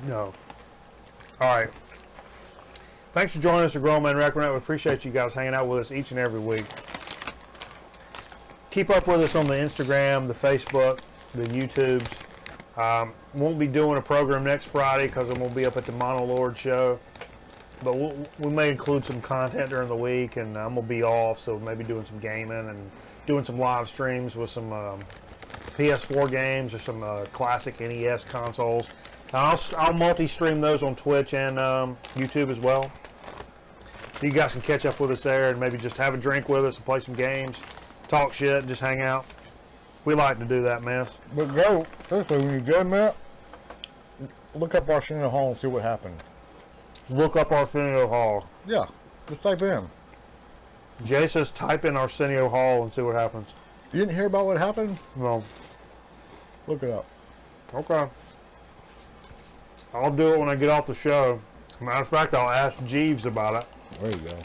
A: No. All right. Thanks for joining us at Grown Man Record Net. We appreciate you guys hanging out with us each and every week. Keep up with us on the Instagram, the Facebook, the YouTubes. Won't be doing a program next Friday because I'm going to be up at the Monolord show. But we may include some content during the week, and I'm going to be off, so maybe doing some gaming and doing some live streams with some PS4 games or some classic NES consoles. I'll multi-stream those on Twitch and YouTube as well. You guys can catch up with us there and maybe just have a drink with us and play some games, talk shit, just hang out. We like to do that, man.
B: But go, seriously, when you go, Matt, look up Arsenio Hall and see what happened.
A: Look up Arsenio Hall.
B: Yeah, just type in.
A: Jay says type in Arsenio Hall and see what happens.
B: You didn't hear about what happened?
A: No.
B: Look it up.
A: Okay. I'll do it when I get off the show. Matter of fact, I'll ask Jeeves about it.
B: There you go.